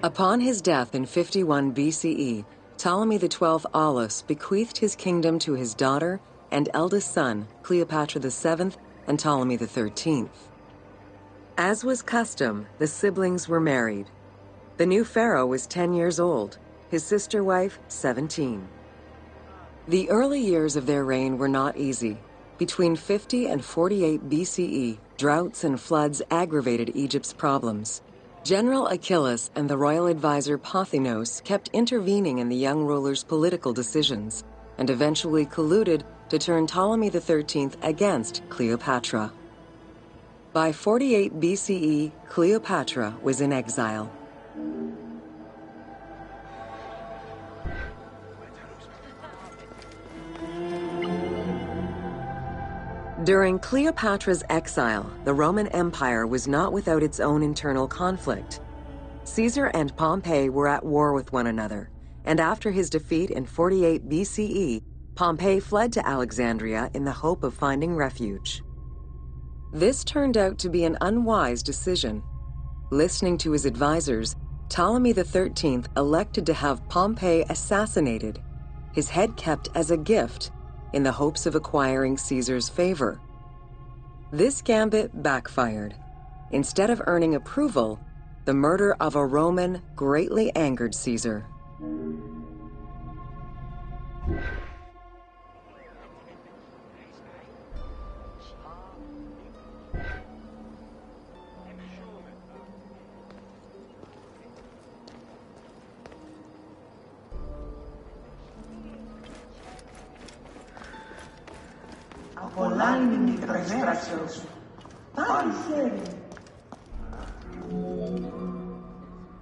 Upon his death in 51 BCE, Ptolemy XII Aulus bequeathed his kingdom to his daughter and eldest son, Cleopatra VII and Ptolemy XIII. As was custom, the siblings were married. The new pharaoh was 10 years old, his sister wife 17. The early years of their reign were not easy. Between 50 and 48 BCE, droughts and floods aggravated Egypt's problems. General Achilles and the royal advisor Pothinos kept intervening in the young ruler's political decisions and eventually colluded to turn Ptolemy XIII against Cleopatra. By 48 BCE, Cleopatra was in exile. During Cleopatra's exile, the Roman Empire was not without its own internal conflict. Caesar and Pompey were at war with one another, and after his defeat in 48 BCE, Pompey fled to Alexandria in the hope of finding refuge. This turned out to be an unwise decision. Listening to his advisors, Ptolemy XIII elected to have Pompey assassinated, his head kept as a gift, in the hopes of acquiring Caesar's favor. This gambit backfired. Instead of earning approval, the murder of a Roman greatly angered Caesar.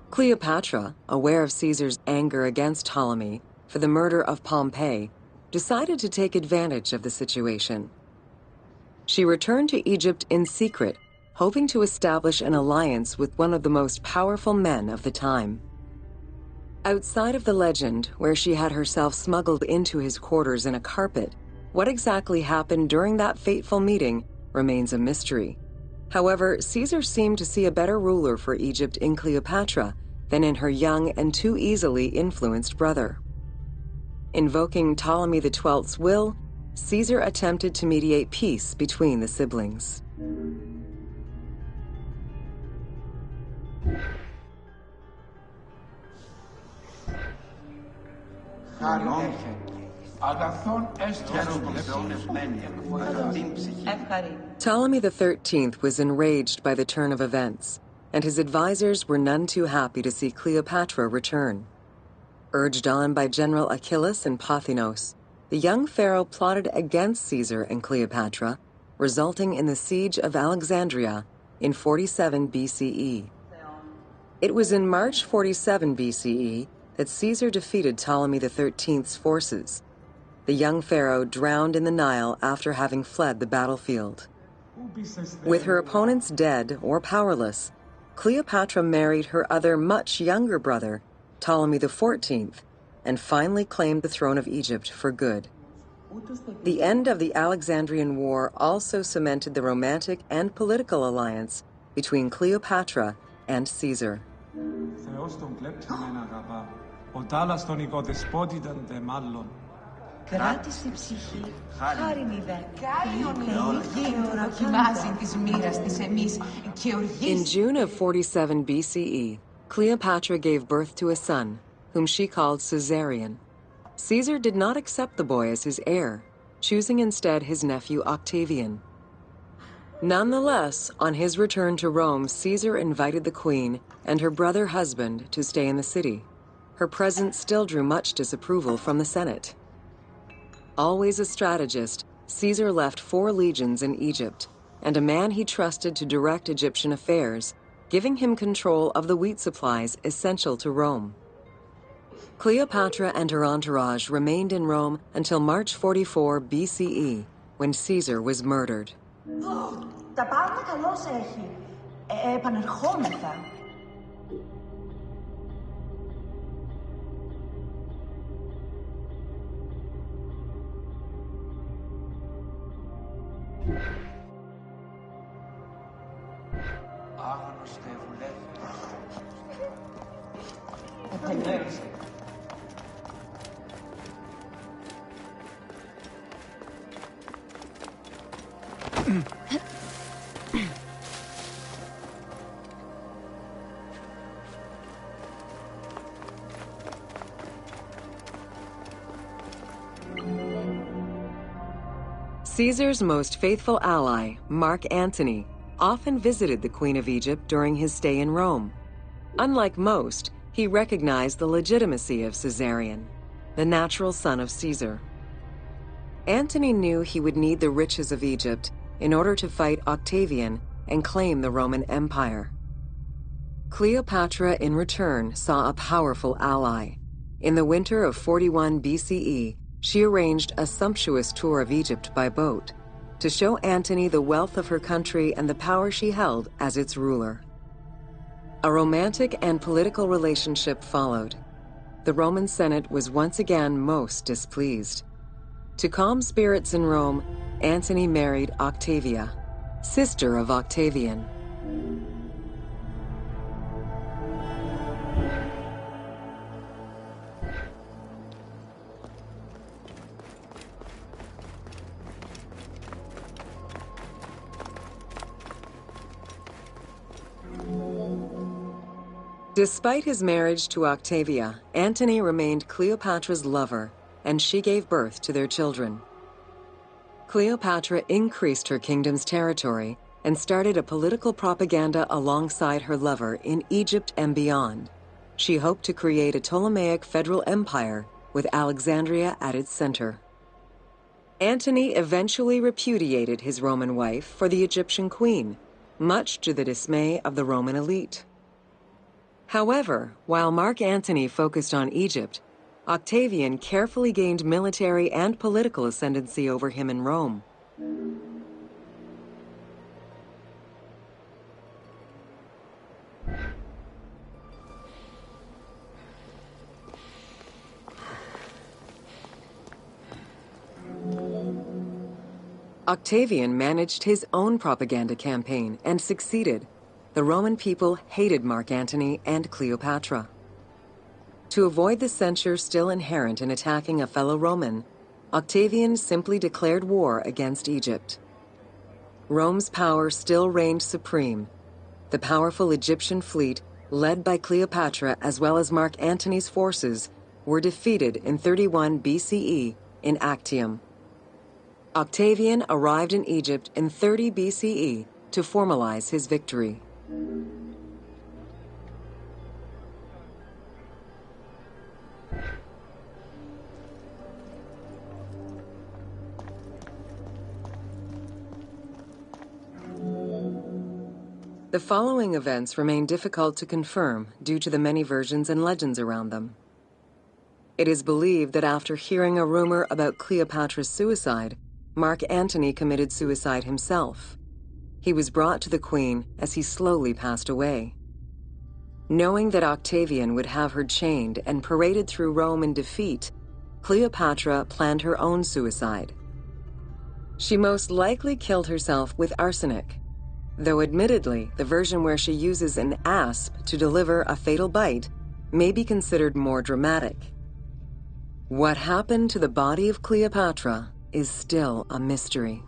Cleopatra, aware of Caesar's anger against Ptolemy for the murder of Pompey, decided to take advantage of the situation. She returned to Egypt in secret, hoping to establish an alliance with one of the most powerful men of the time. Outside of the legend, where she had herself smuggled into his quarters in a carpet, what exactly happened during that fateful meeting remains a mystery. However, Caesar seemed to see a better ruler for Egypt in Cleopatra than in her young and too easily influenced brother. Invoking Ptolemy XII's will, Caesar attempted to mediate peace between the siblings. Ptolemy XIII was enraged by the turn of events, and his advisors were none too happy to see Cleopatra return. Urged on by General Achilles and Pothinos, the young pharaoh plotted against Caesar and Cleopatra, resulting in the siege of Alexandria in 47 BCE. It was in March 47 BCE that Caesar defeated Ptolemy XIII's forces. The young pharaoh drowned in the Nile after having fled the battlefield. With her opponents dead or powerless, Cleopatra married her other much younger brother, Ptolemy XIV, and finally claimed the throne of Egypt for good. The end of the Alexandrian War also cemented the romantic and political alliance between Cleopatra and Caesar. Κράτησε ψυχή, χάριν δοκιμάζει της μοίρας της εμείς και οργής. In June of 47 BCE, Cleopatra gave birth to a son, whom she called Caesarion. Caesar did not accept the boy as his heir, choosing instead his nephew Octavian. Nonetheless, on his return to Rome, Caesar invited the queen and her brother husband to stay in the city. Her presence still drew much disapproval from the Senate. Always a strategist, Caesar left 4 legions in Egypt and a man he trusted to direct Egyptian affairs, giving him control of the wheat supplies essential to Rome. Cleopatra and her entourage remained in Rome until March 44 BCE, when Caesar was murdered. Τα πάντα καλώς έχει. Επανερχόμεθα. Άγνωστε βουλεύτες. Τελείωσε. Caesar's most faithful ally, Mark Antony, often visited the Queen of Egypt during his stay in Rome. Unlike most, he recognized the legitimacy of Caesarion, the natural son of Caesar. Antony knew he would need the riches of Egypt in order to fight Octavian and claim the Roman Empire. Cleopatra, in return, saw a powerful ally. In the winter of 41 BCE, she arranged a sumptuous tour of Egypt by boat to show Antony the wealth of her country and the power she held as its ruler. A romantic and political relationship followed. The Roman Senate was once again most displeased. To calm spirits in Rome, Antony married Octavia, sister of Octavian. Despite his marriage to Octavia, Antony remained Cleopatra's lover, and she gave birth to their children. Cleopatra increased her kingdom's territory and started a political propaganda alongside her lover in Egypt and beyond. She hoped to create a Ptolemaic federal empire with Alexandria at its center. Antony eventually repudiated his Roman wife for the Egyptian queen, much to the dismay of the Roman elite. However, while Mark Antony focused on Egypt, Octavian carefully gained military and political ascendancy over him in Rome. Octavian managed his own propaganda campaign and succeeded. The Roman people hated Mark Antony and Cleopatra. To avoid the censure still inherent in attacking a fellow Roman, Octavian simply declared war against Egypt. Rome's power still reigned supreme. The powerful Egyptian fleet, led by Cleopatra as well as Mark Antony's forces, were defeated in 31 BCE in Actium. Octavian arrived in Egypt in 30 BCE to formalize his victory. The following events remain difficult to confirm due to the many versions and legends around them. It is believed that after hearing a rumor about Cleopatra's suicide, Mark Antony committed suicide himself. He was brought to the queen as he slowly passed away. Knowing that Octavian would have her chained and paraded through Rome in defeat, Cleopatra planned her own suicide. She most likely killed herself with arsenic, though admittedly, the version where she uses an asp to deliver a fatal bite may be considered more dramatic. What happened to the body of Cleopatra is still a mystery.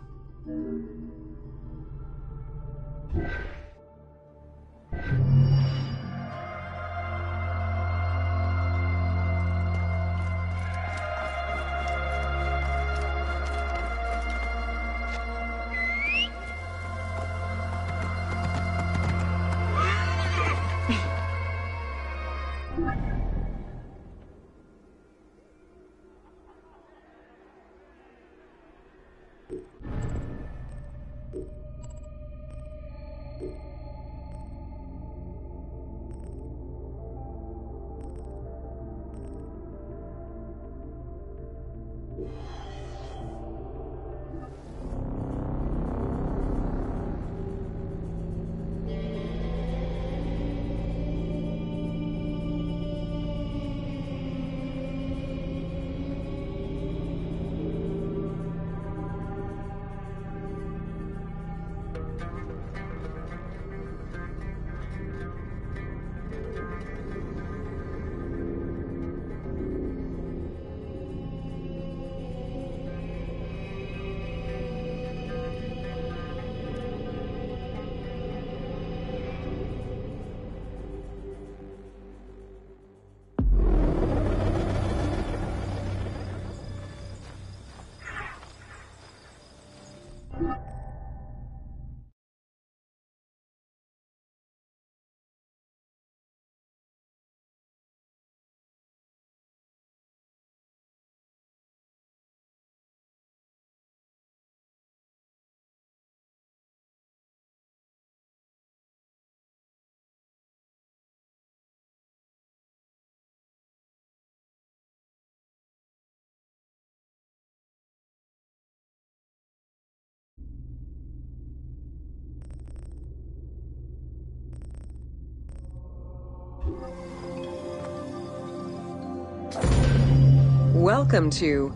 Welcome to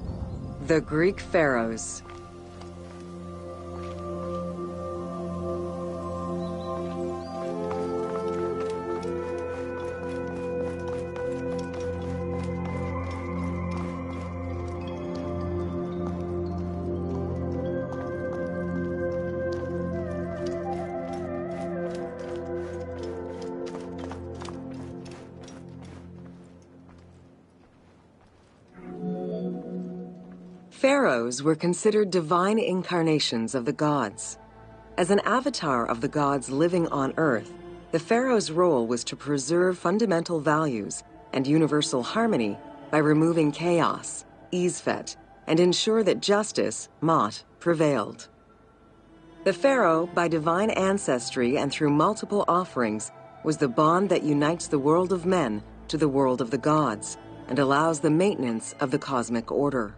the Greek Pharaohs. Pharaohs were considered divine incarnations of the gods. As an avatar of the gods living on Earth, the pharaoh's role was to preserve fundamental values and universal harmony by removing chaos, Izfet, and ensure that justice, Mot, prevailed. The pharaoh, by divine ancestry and through multiple offerings, was the bond that unites the world of men to the world of the gods and allows the maintenance of the cosmic order.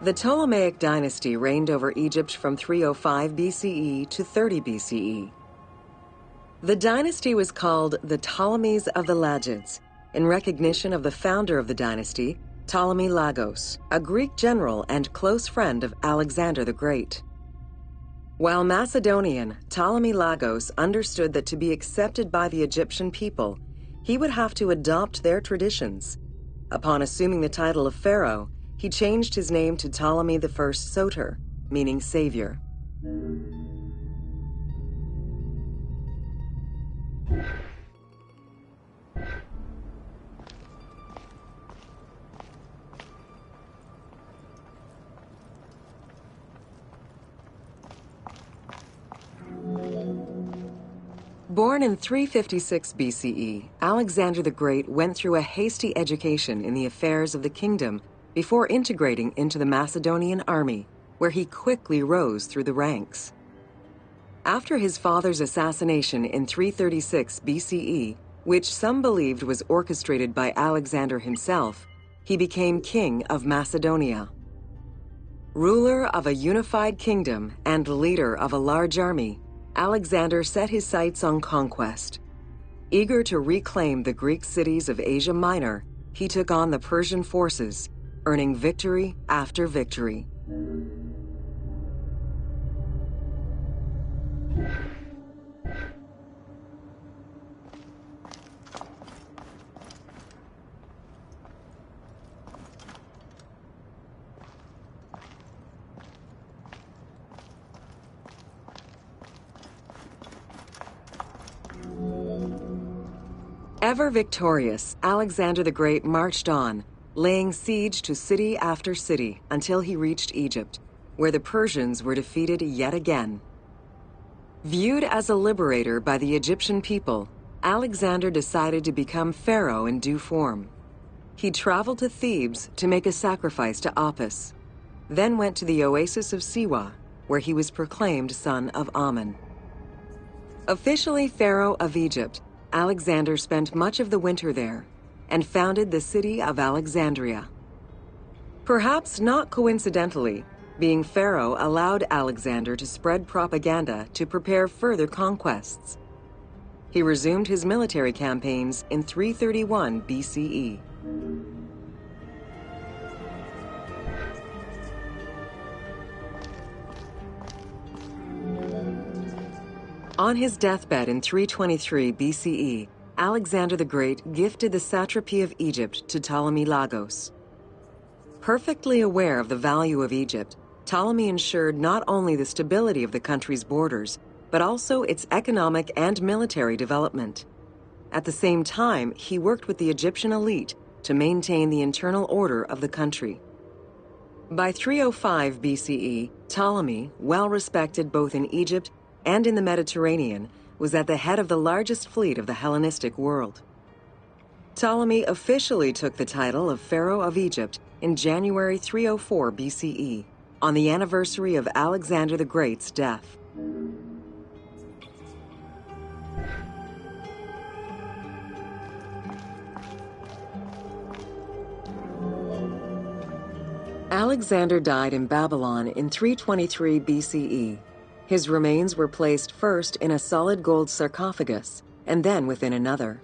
The Ptolemaic dynasty reigned over Egypt from 305 BCE to 30 BCE. The dynasty was called the Ptolemies of the Lagids, in recognition of the founder of the dynasty, Ptolemy Lagos, a Greek general and close friend of Alexander the Great. While Macedonian, Ptolemy Lagos understood that to be accepted by the Egyptian people, he would have to adopt their traditions. Upon assuming the title of pharaoh, he changed his name to Ptolemy I Soter, meaning savior. Born in 356 BCE, Alexander the Great went through a hasty education in the affairs of the kingdom before integrating into the Macedonian army, where he quickly rose through the ranks. After his father's assassination in 336 BCE, which some believed was orchestrated by Alexander himself, he became king of Macedonia. Ruler of a unified kingdom and leader of a large army, Alexander set his sights on conquest. Eager to reclaim the Greek cities of Asia Minor, he took on the Persian forces, earning victory after victory. Ever victorious, Alexander the Great marched on, laying siege to city after city until he reached Egypt, where the Persians were defeated yet again. Viewed as a liberator by the Egyptian people, Alexander decided to become pharaoh in due form. He traveled to Thebes to make a sacrifice to Apis, then went to the oasis of Siwa, where he was proclaimed son of Amun. Officially pharaoh of Egypt, Alexander spent much of the winter there and founded the city of Alexandria. Perhaps not coincidentally, being pharaoh allowed Alexander to spread propaganda to prepare further conquests. He resumed his military campaigns in 331 BCE. On his deathbed in 323 BCE, Alexander the Great gifted the satrapy of Egypt to Ptolemy Lagos. Perfectly aware of the value of Egypt, Ptolemy ensured not only the stability of the country's borders, but also its economic and military development. At the same time, he worked with the Egyptian elite to maintain the internal order of the country. By 305 BCE, Ptolemy, well respected both in Egypt and in the Mediterranean, was at the head of the largest fleet of the Hellenistic world. Ptolemy officially took the title of Pharaoh of Egypt in January 304 BCE, on the anniversary of Alexander the Great's death. Alexander died in Babylon in 323 BCE. His remains were placed first in a solid gold sarcophagus, and then within another.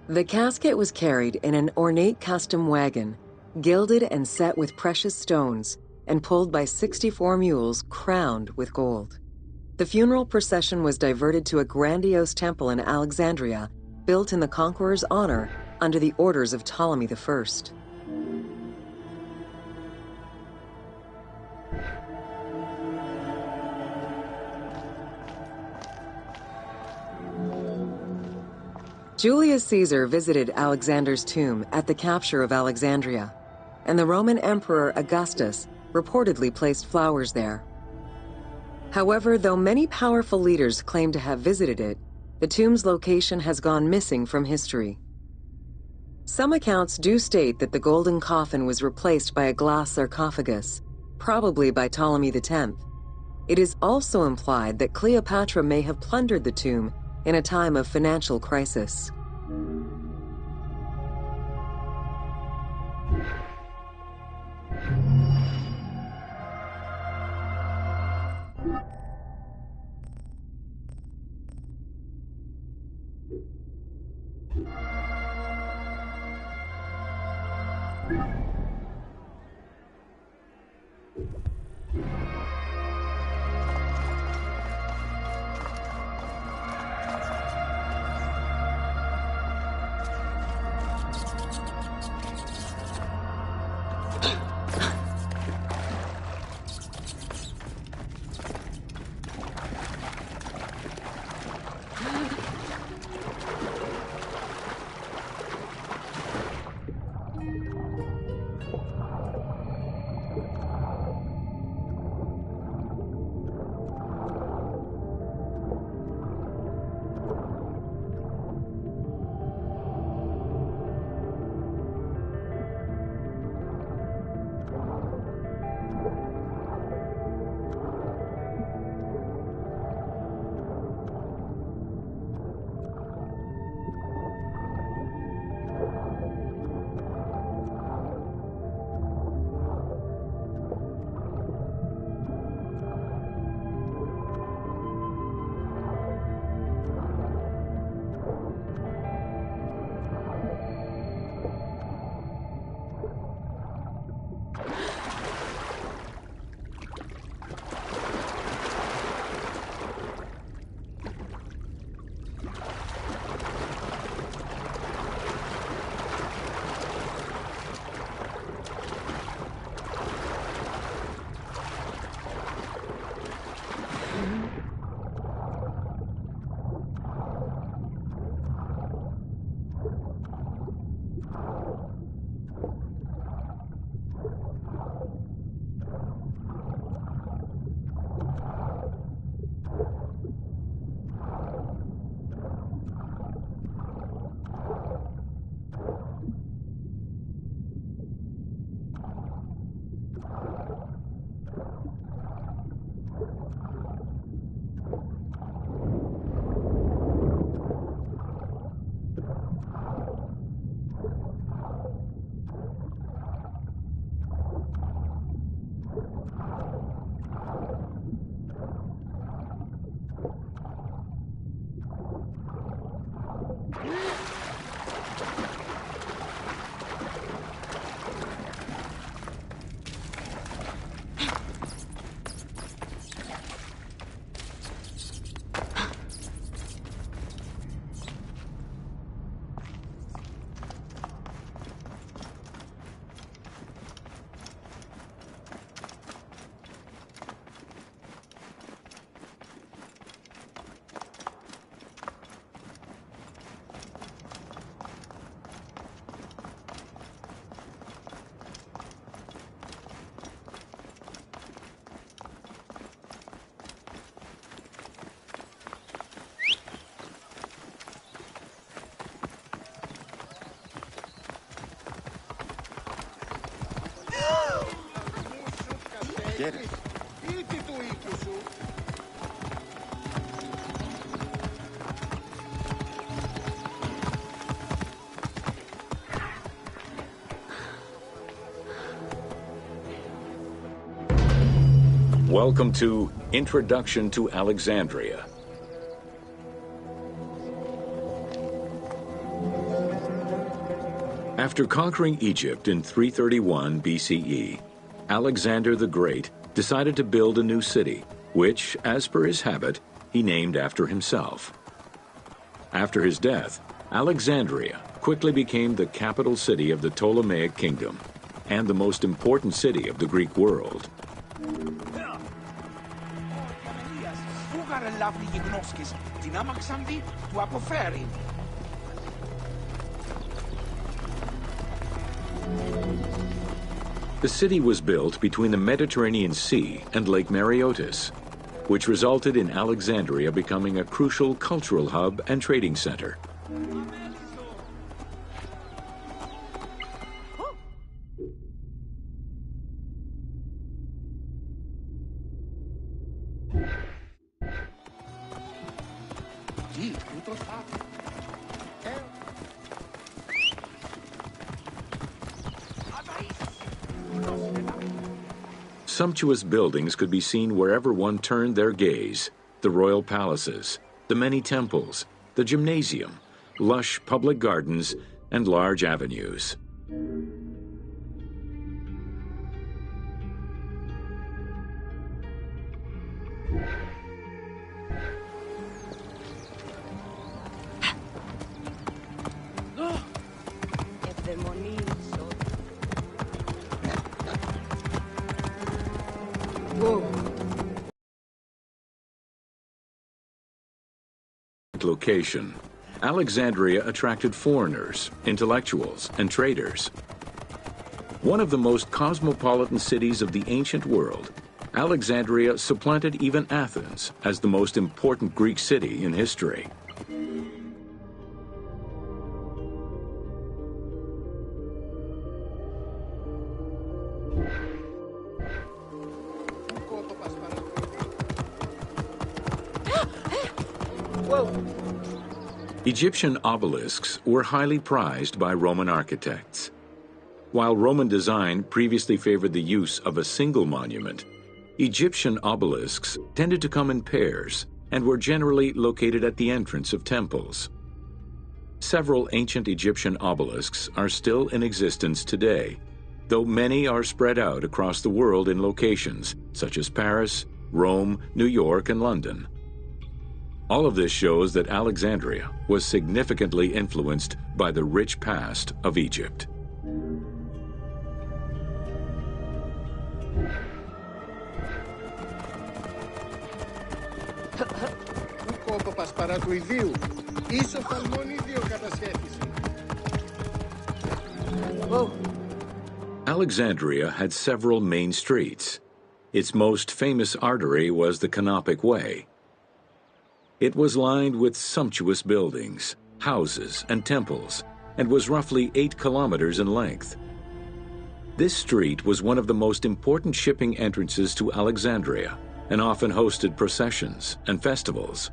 The casket was carried in an ornate custom wagon, gilded and set with precious stones, and pulled by 64 mules crowned with gold. The funeral procession was diverted to a grandiose temple in Alexandria, built in the conqueror's honor under the orders of Ptolemy I. Julius Caesar visited Alexander's tomb at the capture of Alexandria, and the Roman Emperor Augustus reportedly placed flowers there. However, though many powerful leaders claim to have visited it, the tomb's location has gone missing from history. Some accounts do state that the golden coffin was replaced by a glass sarcophagus, probably by Ptolemy X. It is also implied that Cleopatra may have plundered the tomb in a time of financial crisis. Get it. Welcome to Introduction to Alexandria. After conquering Egypt in 331 BCE, Alexander the Great decided to build a new city, which, as per his habit, he named after himself. After his death, Alexandria quickly became the capital city of the Ptolemaic kingdom and the most important city of the Greek world. The city was built between the Mediterranean Sea and Lake Mareotis, which resulted in Alexandria becoming a crucial cultural hub and trading center. Sumptuous buildings could be seen wherever one turned their gaze: the royal palaces, the many temples, the gymnasium, lush public gardens, and large avenues. Location, Alexandria attracted foreigners, intellectuals, and traders. One of the most cosmopolitan cities of the ancient world, Alexandria supplanted even Athens as the most important Greek city in history. Egyptian obelisks were highly prized by Roman architects. While Roman design previously favored the use of a single monument, Egyptian obelisks tended to come in pairs and were generally located at the entrance of temples. Several ancient Egyptian obelisks are still in existence today, though many are spread out across the world in locations such as Paris, Rome, New York, and London. All of this shows that Alexandria was significantly influenced by the rich past of Egypt. Alexandria had several main streets. Its most famous artery was the Canopic Way. It was lined with sumptuous buildings, houses, and temples, and was roughly 8 kilometers in length. This street was one of the most important shipping entrances to Alexandria and often hosted processions and festivals.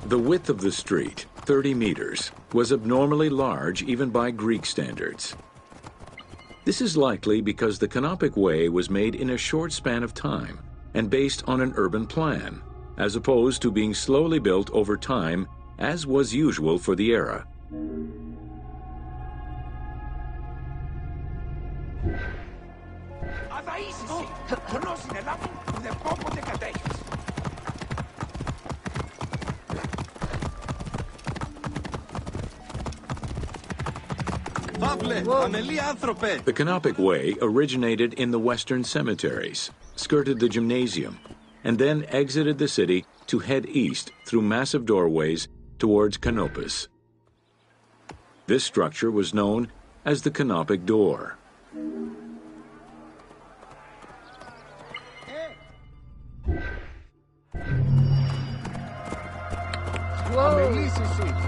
The width of the street, 30 meters, was abnormally large even by Greek standards. This is likely because the Canopic Way was made in a short span of time and based on an urban plan, as opposed to being slowly built over time, as was usual for the era. The Canopic Way originated in the western cemeteries, skirted the gymnasium, and then exited the city to head east through massive doorways towards Canopus. This structure was known as the Canopic Door. Whoa.